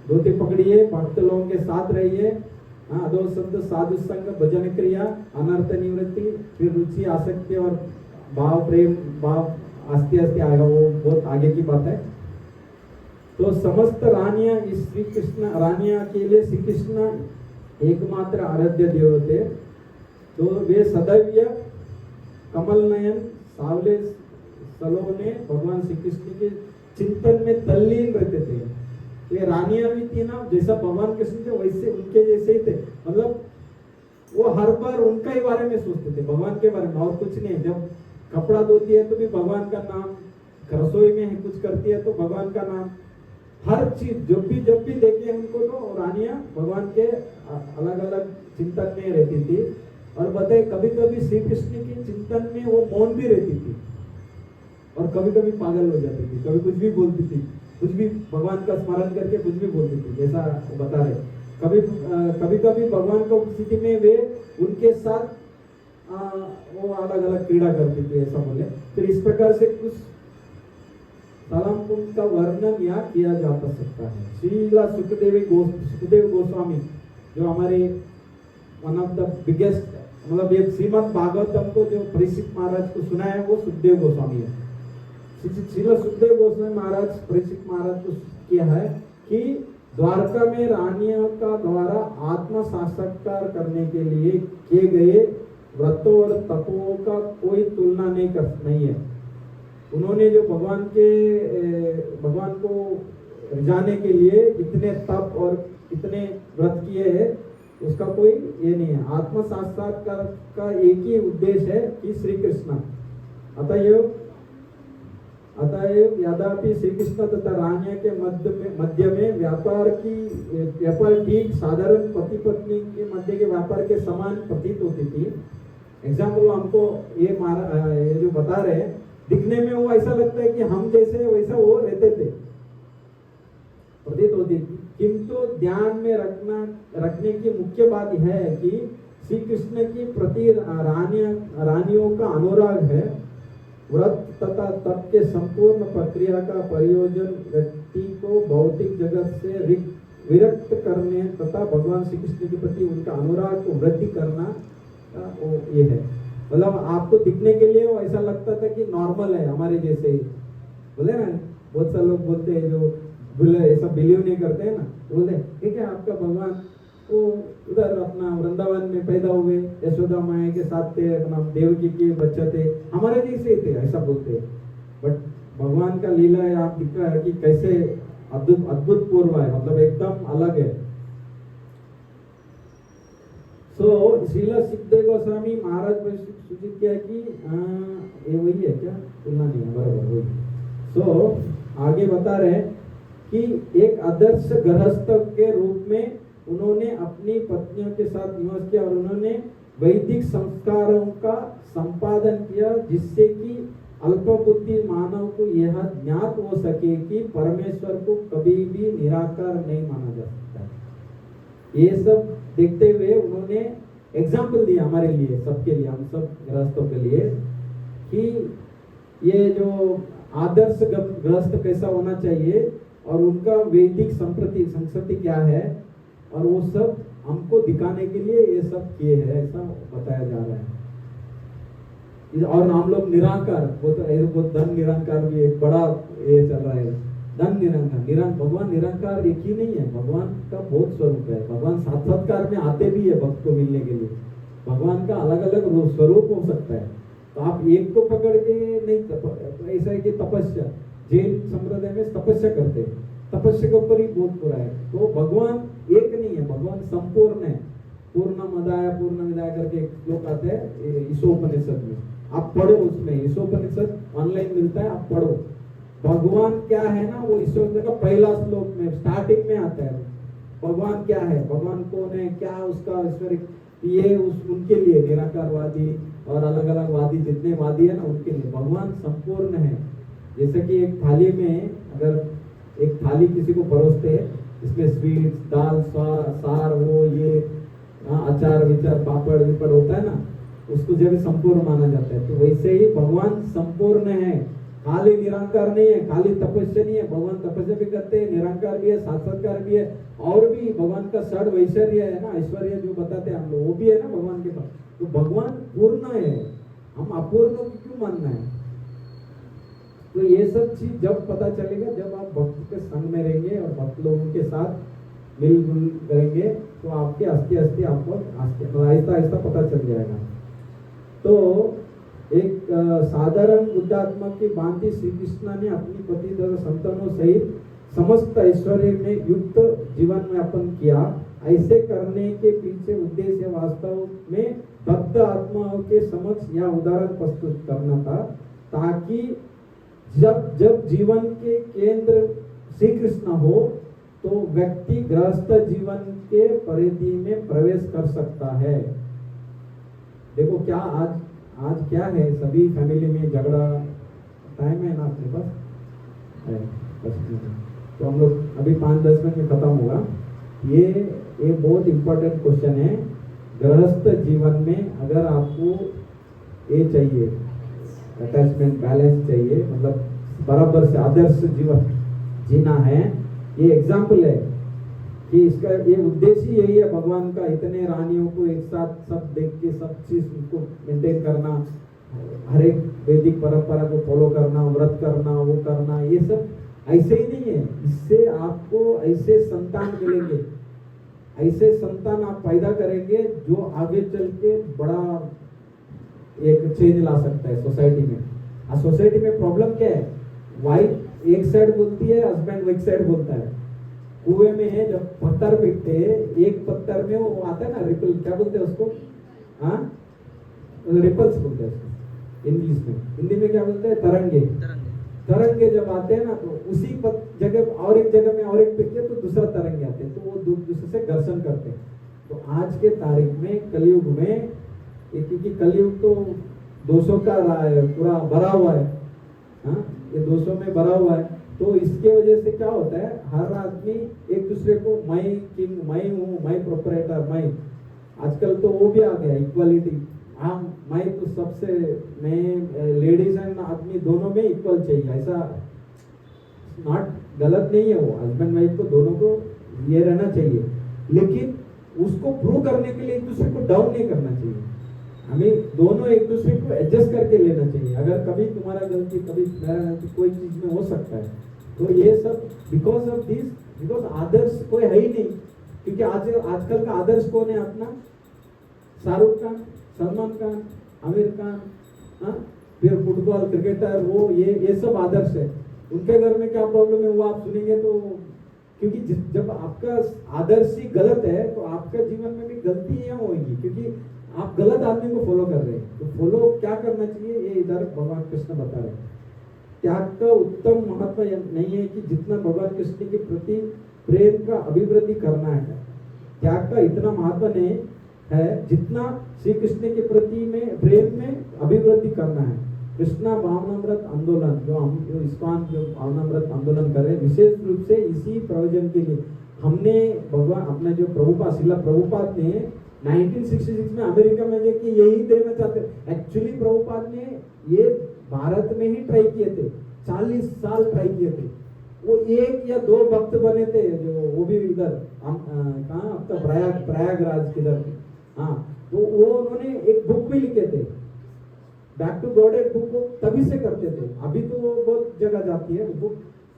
धोती पकड़िए, भक्त लोगों के साथ रहिए, अधो शब्द, साधु संग, भजन क्रिया, अनर्थ निवृत्ति, फिर रुचि, आसक्ति और भाव, प्रेम भाव आस्ते आस्ते आएगा, वो बहुत आगे की बात है। तो समस्त रानियां इस श्री कृष्ण, रानियां के लिए श्री कृष्ण एकमात्र आराध्य देव थे। तो वे सदैव कमल नयन, सावले सलोने, भगवान श्री कृष्ण के चिंतन में तल्लीन रहते थे। ये रानियां भी थी ना, जैसा भगवान कृष्ण थे वैसे उनके जैसे ही थे, मतलब वो हर बार उनका ही बारे में सोचते थे, भगवान के बारे में, और कुछ नहीं। जब कपड़ा धोती है तो भी भगवान का नाम, रसोई में कुछ करती है तो भगवान का नाम, हर चीज जब भी देखे उनको तो रानियां भगवान के अलग अलग चिंतन में रहती थी। और बताए कभी कभी श्री कृष्ण के चिंतन में वो मौन भी रहती थी, और कभी कभी पागल हो जाती थी, कभी कुछ भी बोलती थी, कुछ भी भगवान का स्मरण करके कुछ भी बोलती थी, जैसा बता रहे। कभी भगवान को स्थिति में वे उनके साथ वो अलग अलग क्रीड़ा करती थी, ऐसा बोले। फिर इस प्रकार से कुछ तलमपुंज का वर्णन यहाँ किया जा सकता है। श्रीला सुखदेव गोस्वामी जो हमारे वन ऑफ द बिगेस्ट, मतलब ये श्रीमद् भागवतम को जो परीक्षित महाराज को सुनाया है वो सुखदेव गोस्वामी है। श्रीला सुखदेव गोस्वामी महाराज परीक्षित महाराज को किया है कि द्वारका में रानियों का द्वारा आत्म साक्षात्कार करने के लिए किए गए व्रतों और तपों का कोई तुलना नहीं है। उन्होंने जो भगवान को जाने के लिए कितने तप और कितने व्रत किए हैं उसका कोई ये नहीं है। आत्म साक्षात्कार का एक ही उद्देश्य है कि श्री कृष्ण अतएव यद्यपि श्री कृष्ण तथा रानिया के मध्य में व्यापार ठीक साधारण पति पत्नी के मध्य के व्यापार के समान प्रतीत होती थी। एग्जाम्पल हमको ये जो बता रहे हैं, दिखने में वो ऐसा लगता है कि हम जैसे वैसा वो रहते थे, प्रतीत होती थी, किंतु ध्यान में रखने की मुख्य बात यह है कि श्री कृष्ण की प्रति रानियों का अनुराग है। व्रत तथा तप के संपूर्ण प्रक्रिया का प्रयोजन व्यक्ति को भौतिक जगत से विरक्त करने तथा भगवान श्री कृष्ण के प्रति उनका अनुराग को वृद्धि करना का ये है। मतलब आपको दिखने के लिए वो ऐसा लगता था कि नॉर्मल है हमारे जैसे ही, बोले ना, बहुत सारे लोग बोलते हैं जो बोले ऐसा बिलीव नहीं करते हैं ना, तो बोलते ठीक है आपका भगवान वो उधर अपना वृंदावन में पैदा हुए, यशोदा माया के साथ थे, अपना देवकी के बच्चे थे, हमारे जैसे थे, ऐसा बोलते हैं। बट भगवान का लीला है, आप दिख रहा है कि कैसे अद्भुत पूर्व है, मतलब एकदम अलग है। श्रीला सुखदेव गोस्वामी महाराज ने सूचित किया कि ये वही है क्या, तुलना नहीं है, बराबर वही। आगे बता रहे हैं कि एक आदर्श गृहस्थ के रूप में उन्होंने अपनी पत्नियों के साथ निवास किया और उन्होंने वैदिक संस्कारों का संपादन किया, जिससे कि अल्पबुद्धि मानव को यह ज्ञात हो सके कि परमेश्वर को कभी भी निराकार नहीं माना जा सकता। ये सब देखते हुए उन्होंने एग्जाम्पल दिया हमारे लिए, सबके लिए, हम सब गृहस्थों के लिए, कि ये जो आदर्श गृहस्थ कैसा होना चाहिए और उनका वैदिक संस्कृति क्या है, और वो सब हमको दिखाने के लिए ये सब किए हैं, ऐसा बताया जा रहा है। और हम लोग निराकार, वो धन निरंकार भी एक बड़ा ये चल रहा है, धन निरंकार, भगवान निरंकार एक ही नहीं है, भगवान का बहुत स्वरूप है। भगवान साक्षात्कार में आते भी है भक्त को मिलने के लिए, भगवान का अलग अलग स्वरूप हो सकता है। तो आप एक को पकड़ के नहीं, ऐसा है कि तपस्या, जैन संप्रदाय में तपस्या करते हैं, तपस्या के ऊपर ही बहुत पूरा है। तो भगवान एक नहीं है, भगवान संपूर्ण है। पूर्णमिदाय करके एक श्लोक आता है ईशोपनिषद में, आप पढ़ो, उसमें ईशोपनिषद ऑनलाइन मिलता है, आप पढ़ो। भगवान क्या है ना, वो ईश्वर का पहला श्लोक में स्टार्टिंग में आता है, भगवान क्या है, भगवान कौन है, क्या उसका ईश्वर, ये उनके लिए निराकारवादी और अलग अलग वादी जितने वादी है ना, उनके लिए भगवान संपूर्ण है। जैसे कि एक थाली में, अगर एक थाली किसी को परोसते हैं, इसमें स्वीट्स, दाल, सार, वो ये अचार विचार, पापड़ विपड़ होता है ना, उसको जब संपूर्ण माना जाता है। तो वैसे ही भगवान संपूर्ण है, खाली निरंकार नहीं है, खाली तपस्या नहीं है। भगवान तपस्या भी करते हैं, निरंकार भी है, साक्षात्कार भी है, और भी भगवान का षड ऐश्वर्य है ना, ऐश्वर्य जो बताते हैं हम लोग, वो भी है ना भगवान के पास। तो भगवान पूर्ण है, हम अपूर्ण को क्यों मानना है? तो ये सब चीज जब पता चलेगा, जब आप भक्त के संग में रहेंगे और भक्त लोगों के साथ मिलजुल करेंगे, तो आपके आस्ते आपको आहिस्ता आहिस्ता पता चल जाएगा। तो एक साधारण बुद्धात्मा की भांति श्री कृष्ण ने अपनी पति तथा संतानों सहित समस्त ऐश्वर्य में युक्त जीवन यापन किया। ऐसे करने के पीछे उद्देश्य वास्तव में भक्त आत्माओं के समक्ष यह उदाहरण प्रस्तुत करना था, ताकि जब जीवन के केंद्र श्री कृष्ण हो तो व्यक्ति गृहस्थ जीवन के परिधि में प्रवेश कर सकता है। देखो क्या आज क्या है, सभी फैमिली में झगड़ा, टाइम है ना अपने पास है, तो हम लोग अभी 5-10 मिनट में खत्म होगा। ये बहुत इंपॉर्टेंट क्वेश्चन है। गृहस्थ जीवन में अगर आपको ये चाहिए, अटैचमेंट बैलेंस चाहिए, मतलब बराबर से आदर्श जीवन जीना है। ये एग्जाम्पल है कि इसका ये उद्देश्य यही है भगवान का, इतने रानियों को एक साथ सब देख के सब चीज उनको मेंटेन करना, हर एक वैदिक परंपरा को फॉलो करना, व्रत करना, वो करना, ये सब ऐसे ही नहीं है। इससे आपको ऐसे संतान मिलेंगे, ऐसे संतान आप पैदा करेंगे जो आगे चल के बड़ा एक चेंज ला सकता है सोसाइटी में। सोसाइटी में प्रॉब्लम क्या है, वाइफ एक साइड बोलती है, हस्बैंड एक साइड बोलता है। कुएं में है जब पत्थर फेंकते हैं, एक पत्थर में वो आता है ना रिपल, क्या बोलते हैं उसको, हाँ रिपल्स बोलते हैं उसको इंग्लिश में, हिंदी में क्या बोलते हैं, तरंगे। तरंगे जब आते हैं ना तो उसी जगह और एक जगह में और एक फेंके तो दूसरा तरंगे आते हैं, तो वो दूसरे से घर्षण करते हैं। तो आज के तारीख में कलयुग में, क्योंकि कलयुग तो 200 का पूरा भरा हुआ है, हाँ ये 200 में भरा हुआ है, तो इसके वजह से क्या होता है, हर आदमी एक दूसरे को मैं किंग, मैं हूँ, मैं प्रोपराइटर, मैं, आजकल तो वो भी आ गया इक्वालिटी, हम मैं तो सबसे, मैं लेडीज एंड आदमी दोनों में इक्वल चाहिए, ऐसा नॉट, गलत नहीं है वो, हस्बैंड वाइफ को दोनों को ये रहना चाहिए, लेकिन उसको प्रूव करने के लिए एक दूसरे को डाउन नहीं करना चाहिए। हमें दोनों एक दूसरे को एडजस्ट करके लेना चाहिए। अगर कभी तुम्हारा गलती, कभी मेरा गलती, कोई चीज में हो सकता है, तो ये सब बिकॉज ऑफ दिस, बिकॉज आदर्श कोई है ही नहीं, क्योंकि आजकल का आदर्श कौन है अपना, शाहरुख खान, सलमान खान, आमिर खान, हाँ फिर फुटबॉल क्रिकेटर, वो ये सब आदर्श है। उनके घर में क्या प्रॉब्लम है वो आप सुनेंगे तो, क्योंकि जब आपका आदर्श ही गलत है तो आपका जीवन में भी गलतियां होंगी, क्योंकि आप गलत आदमी को फॉलो कर रहे हैं। तो फॉलो क्या करना चाहिए, ये इधर भगवान कृष्ण बता रहे हैं। त्याग का उत्तम महत्व नहीं है कि जितना भगवान कृष्ण के प्रति प्रेम का अभिवृद्धि करना है, त्याग का इतना महत्व नहीं है जितना श्री कृष्ण के प्रति में प्रेम में अभिवृद्धि करना है। कृष्णा भावनामृत आंदोलन, जो हम जो इस्कॉन जो भावनामृत आंदोलन कर रहे हैं, विशेष रूप से इसी प्रयोजन के लिए हमने भगवान अपना जो प्रभुपाद, शिला प्रभुपाद ने 1966 में अमेरिका में जाके यही देना चाहते, एक्चुअली प्रभुपाद ने ये भारत में ही ट्राई किए थे, 40 साल ट्राई किए थे। वो 1 या 2 भक्त बने थे, जो वो भी इधर कहाँ आपका प्रयागराज किधर, हाँ तो वो उन्होंने एक बुक भी लिखे थे, बैक टू गॉड, एक बुक को तभी से करते थे, अभी तो वो बहुत जगह जाती है बुक,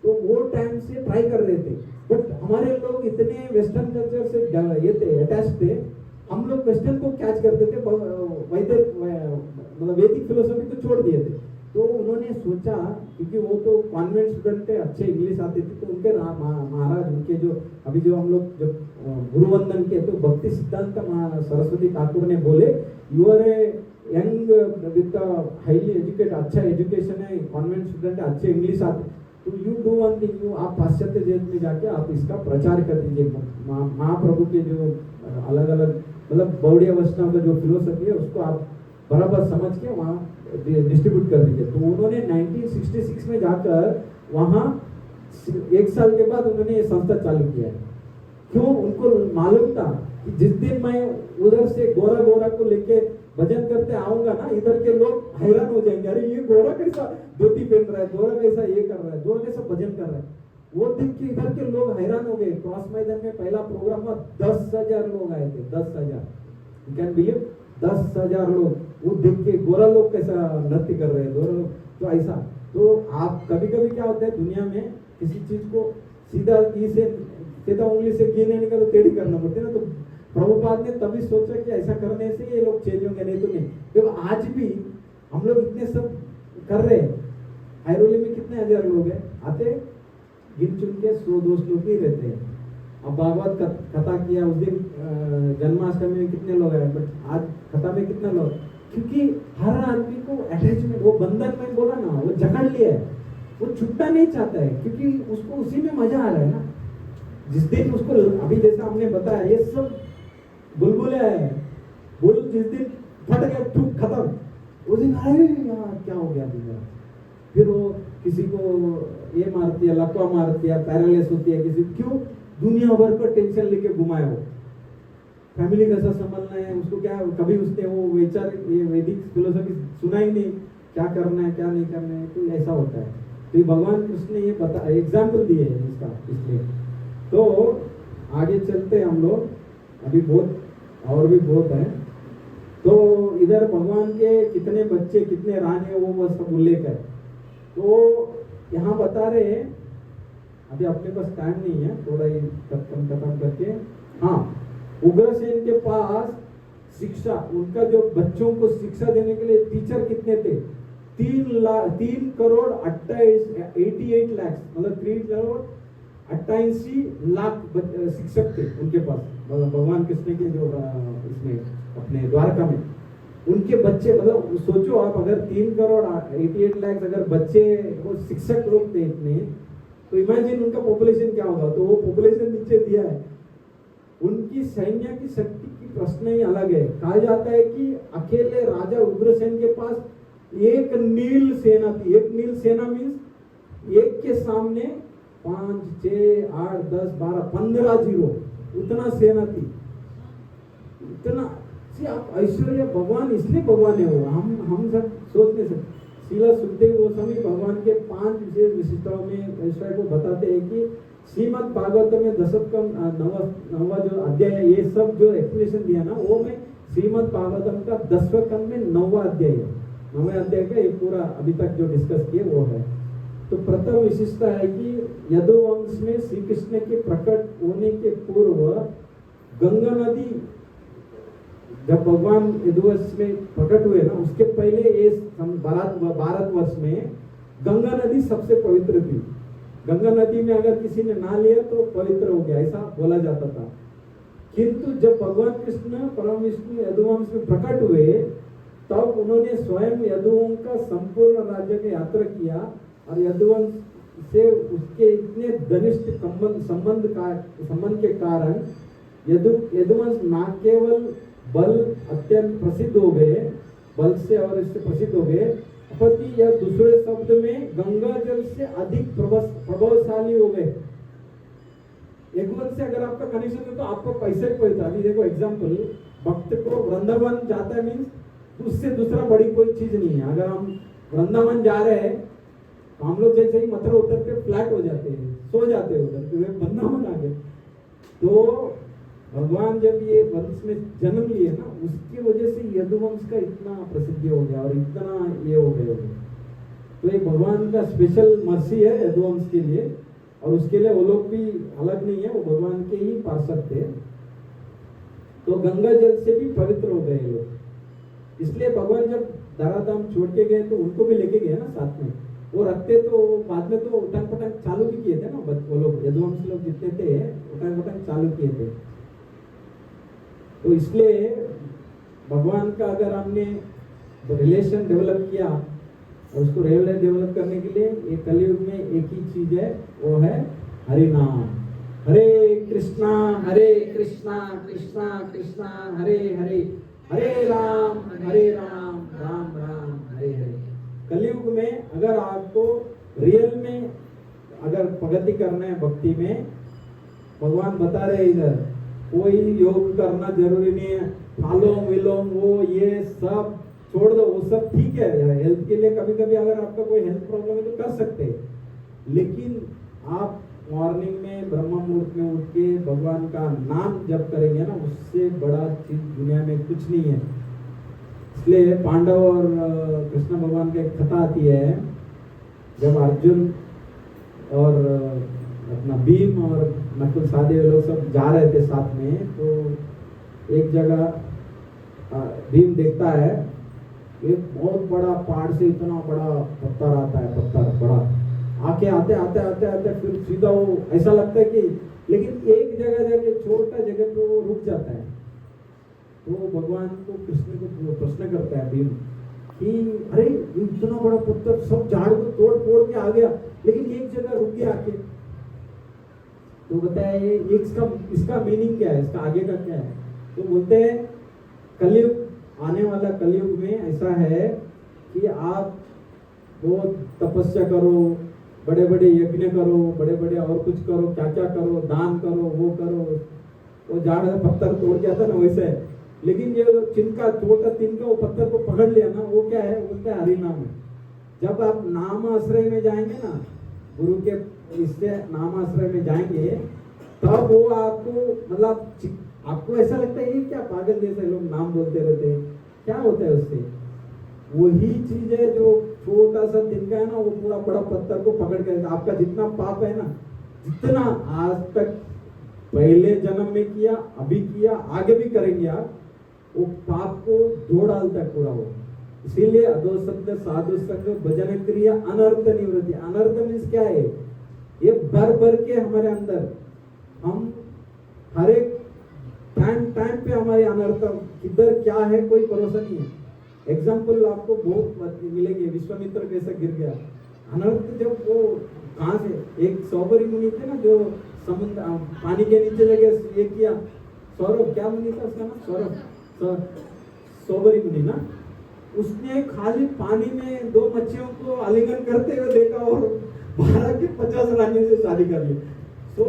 तो वो टाइम से ट्राई कर रहे थे। बट हमारे लोग इतने वेस्टर्न कल्चर से ये थे, अटैच थे, हम लोग वेस्टर्न को कैच करते थे, मतलब वैदिक फिलोसफी को छोड़ दिए थे। तो उन्होंने सोचा, क्योंकि वो तो कॉन्वेंट स्टूडेंट थे, अच्छे इंग्लिश आते थे, तो उनके महाराज, उनके जो अभी जो हम लोग जब गुरुवंदन के, तो भक्ति सिद्धांत सरस्वती ठाकुर ने बोले, you are a young with highly educated, अच्छा एजुकेशन है, कॉन्वेंट स्टूडेंट है, अच्छे इंग्लिश आते, तो you do one thing, you आप पाश्चात्य देश में जाके आप इसका प्रचार कर दीजिए, महाप्रभु के जो अलग अलग मतलब गौड़ीय वैष्णव का जो फिलोसफी है उसको आप बराबर समझ के वहाँ डिस्ट्रीब्यूट कर दीजिए। तो उन्होंने 1966 में जाकर वहाँ 1 साल के बाद उन्होंने ये संस्था चालू किया है। क्यों? उनको मालूम था कि जिस दिन मैं उधर से गोरा गोरा को लेके भजन करते आऊंगा ना, इधर के लोग हैरान हो जाएंगे, अरे ये गोरा कैसा धोती पहन रहा है, गोरा कैसा ये कर रहा है, गोरा कैसा भजन कर रहा है। वो देख के इधर के लोग हैरान हो गए। क्रॉस मैदान में पहला प्रोग्राम में 10,000 लोग आए थे, 10,000, यू कैन बिलीव, 10,000 लोग। वो देख के गोरा लोग कैसा नृत्य कर रहे हैं, गोरा लोग, तो ऐसा। तो आप कभी कभी क्या होता है दुनिया में, किसी चीज को सीधा सीधा उंगली से गिने नहीं तो टेढ़ी करना पड़ती है ना। तो प्रभुपाद ने तभी सोचा कि ऐसा करने से ये लोग चेंज होंगे, नहीं तो नहीं। क्योंकि आज भी हम लोग इतने सब कर रहे हैं, हैरोली में कितने हजार लोग हैं, आते गिन चुन के 100-200 लोग ही रहते हैं। अब भागवत कथा किया उस दिन, जन्माष्टमी में कितने लोग आए, बट आज कथा में कितने लोग, क्योंकि हर आदमी को अटैचमेंट, वो बंधन में बोला ना, वो जकड़ लिया है, वो छूटना नहीं चाहता है, क्योंकि उसको उसी में मजा आ रहा है ना। जिस दिन उसको, अभी जैसा हमने बताया, ये सब बुलबुले है, बुल जिस दिन फट गया, ठुक खत्म, उस दिन अरे यार क्या हो गया मेरा, फिर वो किसी को ये मारती है, लकवा मारती है, पैरालिस होती है किसी, क्यों? दुनिया भर का टेंशन लेके घुमाए हो, फैमिली कैसा संभालना है उसको, क्या कभी उसने वो विचार, ये वैदिक फिलोसफी सुना ही नहीं, क्या करना है क्या नहीं करना है, तो ऐसा होता है। तो ये भगवान कृष्ण ने ये बता एग्जाम्पल दिए हैं इसका, इसलिए तो आगे चलते हैं हम लोग, अभी बहुत और भी बहुत है। तो इधर भगवान के कितने बच्चे कितने रानी वो सब उल्लेख है। तो यहाँ बता रहे हैं, अभी अपने पास टाइम नहीं है, थोड़ा ही खत्म करके। हाँ, उग्रसेन के पास शिक्षा, उनका जो बच्चों को शिक्षा देने के लिए टीचर कितने थे? 3 करोड़ 88 लाख, मतलब 3 करोड़ 88 लाख शिक्षक थे उनके पास, भगवान कृष्ण के जो इसमें अपने द्वारका में उनके बच्चे, मतलब सोचो आप, अगर 3 करोड़ 88 लाख अगर बच्चे और शिक्षक लोग थे इतने, तो इमेजिन उनका पॉपुलेशन क्या होगा। तो वो पॉपुलेशन नीचे दिया है। उनकी सैन्य की शक्ति की प्रश्न ही अलग है। कहा जाता है कि अकेले राजा उग्रसेन के पास एक नील सेना थी। एक नील सेना मीन्स एक के सामने 5, 6, 8, 10, 12, 15 जीरो, उतना सेना थी। इतना आप ऐश्वर्य, भगवान इसलिए भगवान है वो, हम सब सोच नहीं सकते। शीला सुखदेव गोस्वामी भगवान के 5 विशेष विशिष्टताओं में ऐश्वर्य को बताते हैं कि श्रीमद् भागवत में 10वां 9वां जो अध्याय है, ये सब जो एक्सप्लेनेशन दिया ना, वो में श्रीमद् भागवतम का 10वें खंड में 9वां अध्याय है। 9वें अध्याय का ये पूरा अभी तक जो डिस्कस किए वो है। तो प्रथम विशेषता है कि यदुवंश में श्री कृष्ण के प्रकट होने के पूर्व गंगा नदी, जब भगवान यदुवंश में प्रकट हुए ना, उसके पहले ये भारतवर्ष में गंगा नदी सबसे पवित्र थी। गंगा नदी में अगर किसी ने नहा लिया तो पवित्र हो गया, ऐसा बोला जाता था। किंतु जब भगवान कृष्ण परम विष्णु यदुवंश में प्रकट हुए, तब उन्होंने स्वयं यदुवंश का संपूर्ण राज्य की यात्रा किया और यदुवंश से उसके इतने घनिष्ठ संबंध के कारण यदुवंश न केवल बल अत्यंत प्रसिद्ध हो गए, बल से और इससे प्रसिद्ध हो गए, अपितु यह दूसरे शब्द में गंगा जल से अधिक प्रभावशाली हो गए। यदुवंश से अगर आपका कनेक्शन है तो आपको पैसे पड़ता। अभी देखो एग्जाम्पल, भक्त को वृंदावन जाता है मीन्स उससे दूसरा बड़ी कोई चीज नहीं है। अगर हम वृंदावन जा रहे हैं तो हम लोग जैसे ही मथुरा उतरते फ्लैट हो जाते हैं, सो जाते हैं उधर, तो वृंदावन आ गए। तो भगवान जब ये वंश में जन्म लिए ना, उसकी वजह से यदुवंश का इतना प्रसिद्धि हो गया और इतना ये हो गया। तो ये भगवान का स्पेशल मर्सी है यदुवंश के लिए, और उसके लिए वो लोग भी अलग नहीं है, वो भगवान के ही पार्षद थे। तो गंगा जल से भी पवित्र हो गए लोग। इसलिए भगवान जब धराधाम छोड़ के गए तो उनको भी लेके गए ना साथ में। वो रखते तो बाद में तो उटंग पटंग चालू भी किए थे ना, वो लोग यदुवंश लोग जितने थे उटंग पटंग चालू किए थे। तो इसलिए भगवान का अगर हमने रिलेशन डेवलप किया, और उसको रिलेशन डेवलप करने के लिए एक कलयुग में एक ही चीज है, वो है हरि नाम। हरे कृष्णा कृष्णा कृष्णा हरे हरे, हरे राम राम राम हरे हरे। कलयुग में अगर आपको रियल में अगर प्रगति करना है भक्ति में, भगवान बता रहे इधर कोई योग करना जरूरी नहीं है, अनुलोम विलोम वो ये सब छोड़ दो, वो सब ठीक है हेल्थ के लिए। कभी कभी अगर आपका कोई हेल्थ प्रॉब्लम है तो कर सकते हैं, लेकिन आप मॉर्निंग में ब्रह्म मुहूर्त में उठ के भगवान का नाम जप करेंगे ना, उससे बड़ा चीज दुनिया में कुछ नहीं है। इसलिए पांडव और कृष्ण भगवान की एक कथा आती है, जब अर्जुन और अपना भीम और नकुल सहदेव लोग सब जा रहे थे साथ में, तो एक जगह भीम देखता है एक बहुत बड़ा पहाड़ से इतना बड़ा पत्थर आता है, पत्थर बड़ा आके आते फिर सीधा वो ऐसा लगता है कि, लेकिन एक जगह जाके छोटा जगह पे वो रुक जाता है। तो भगवान को कृष्ण को प्रश्न करता है भीम कि अरे इतना बड़ा पत्थर सब झाड़ को तोड़ फोड़ के आ गया, लेकिन एक जगह रुक गया आके। तो बताए इसका मीनिंग क्या है, इसका आगे का क्या है। तो बोलते हैं कलयुग, आने वाला कलयुग में ऐसा है कि आप बहुत तपस्या करो, बड़े बड़े यज्ञ करो, बड़े बड़े और कुछ करो, क्या क्या करो, दान करो, वो करो। वो झाड़ पत्थर तोड़ गया था ना वैसे, लेकिन ये तिनका छोटा तिनका वो पत्थर को पकड़ लिया ना, वो क्या है, बोलते हैं हरि नाम है। जब आप नाम आश्रय में जाएंगे ना, गुरु के इससे नाम आश्रय में जाएंगे, तब वो आपको मतलब आपको ऐसा लगता है ये क्या पागल जैसे लोग नाम बोलते रहते हैं, क्या होता है उससे? वही चीज है जो छोटा सा तिनका है ना, वो पूरा बड़ा पत्थर को पकड़ के आपका जितना पाप है ना, जितना आज तक पहले जन्म में किया, अभी किया, आगे भी करेंगे आप, वो पाप को धो डालता है पूरा वो। इसीलिए अधो शब्द साधु संग भजन क्रिया अनर्थ निवृत्ति। अनर्थ मीन्स क्या है? ये भर भर के हमारे अंदर, हम हर एक टाइम पे हमारे अनर्थ किधर क्या है कोई भरोसा नहीं है। एग्जाम्पल आपको बहुत मिलेंगे, विश्वामित्र कैसे गिर गया अनर्थ, जब वो कहाँ से, एक सौबरी मुनि थे ना जो समुद्र पानी के नीचे जगह ये किया, सौरभ क्या मुनि था उसका नाम, सौरभ सौबरी मुनि ना, उसने खाली पानी में 2 मच्छियों को आलिंगन करते हुए देखा और 12 के 50 रानियों से शादी कर ली। तो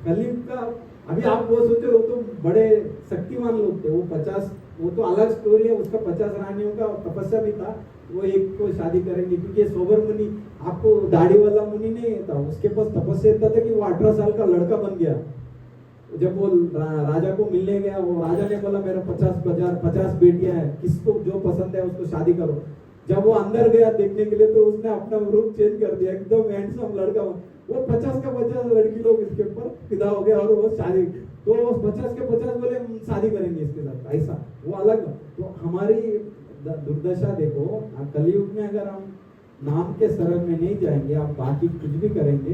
कलयुग का, अभी आप वो सोचे वो तो बड़े शक्तिमान लोग थे, वो 50, वो तो अलग स्टोरी है, उसका 50 रानियों का तपस्या भी था, वो एक को शादी करेंगे, क्योंकि सोबर मुनि आपको दाढ़ी वाला मुनि नहीं था, उसके पास तपस्या इतना था कि वो 18 साल का लड़का बन गया। जब वो राजा को मिलने गया, वो राजा ने बोला मेरा 50 बेटियां हैं, किसको जो पसंद है उसको शादी करो। जब वो अंदर गया देखने के लिए तो उसने अपना रूप चेंज कर दिया, एकदम हैंडसम लड़का, वो 50 का 50 लड़की लोग इसके ऊपर फिदा हो गया और वो शादी, तो 50 के 50 बोले शादी करेंगे इसके साथ, ऐसा वो अलग। तो हमारी दुर्दशा देखो, कलयुग में अगर हम नाम के शरण में नहीं जाएंगे, आप बाकी कुछ भी करेंगे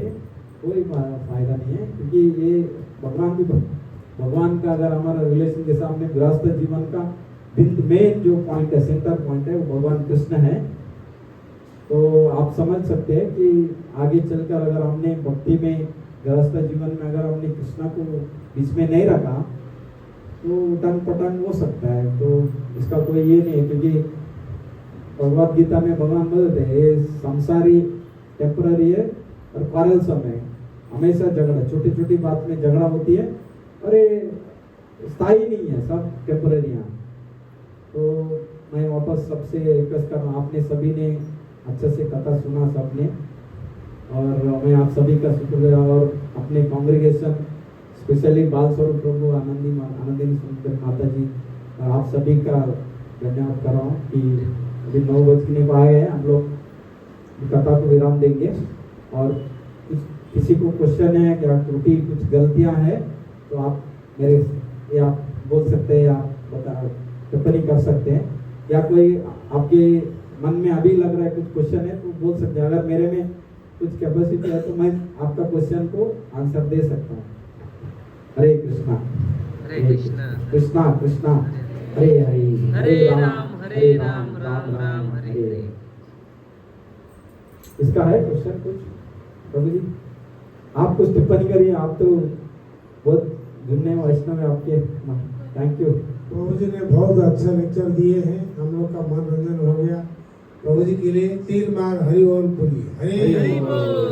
कोई फायदा नहीं है, क्योंकि ये भगवान का अगर हमारा रिलेशन, जैसा हमने गृहस्थ जीवन का मेन जो पॉइंट है, सेंटर पॉइंट है, वो भगवान कृष्ण है। तो आप समझ सकते हैं कि आगे चलकर अगर हमने भक्ति में, गृहस्थ जीवन में अगर हमने कृष्णा को बीच में नहीं रखा तो उटंग पटंग हो सकता है। तो इसका कोई ये नहीं है, क्योंकि भगवद गीता में भगवान बोलते हैं ये संसारी टेम्पररी है और क्वारलसम है, हमेशा झगड़ा, छोटी छोटी बात में झगड़ा होती है और ये स्थायी नहीं है, सब टेम्पररी है। तो मैं वापस सबसे रिक्वेस्ट कर रहा हूँ, आपने सभी ने अच्छे से कथा सुना सबने, और मैं आप सभी का शुक्रिया, और अपने कांग्रेगेशन स्पेशली बाल स्वरूप प्रभु आनंदिनी सुंदर माता जी और आप सभी का धन्यवाद कर रहा हूँ कि अभी 9 बजने को आए हैं, हम लोग कथा को विराम देंगे। और किसी को क्वेश्चन है, क्या त्रुटि, कुछ गलतियाँ हैं तो आप मेरे ये आप बोल सकते हैं, आप बता टिप्पणी कर सकते हैं, या कोई आपके मन में अभी लग रहा है कुछ क्वेश्चन है तो बोल सकते हैं। अगर मेरे में कुछ कैपेसिटी है तो मैं आपका क्वेश्चन को आंसर दे सकता हूँ। हरे कृष्णा कृष्णा कृष्णा हरे हरे, हरे राम राम राम हरे हरे। इसका है क्वेश्चन कुछ प्रभु जी? आप कुछ टिप्पणी करिए, आप तो बहुत जुन्ने वैष्णव है आपके। Thank you. प्रभु जी ने बहुत अच्छा लेक्चर दिए हैं, हम लोग का मनोरंजन हो गया। प्रभु जी के लिए 3 बार हरि बोल बोलिए। हरि बोल।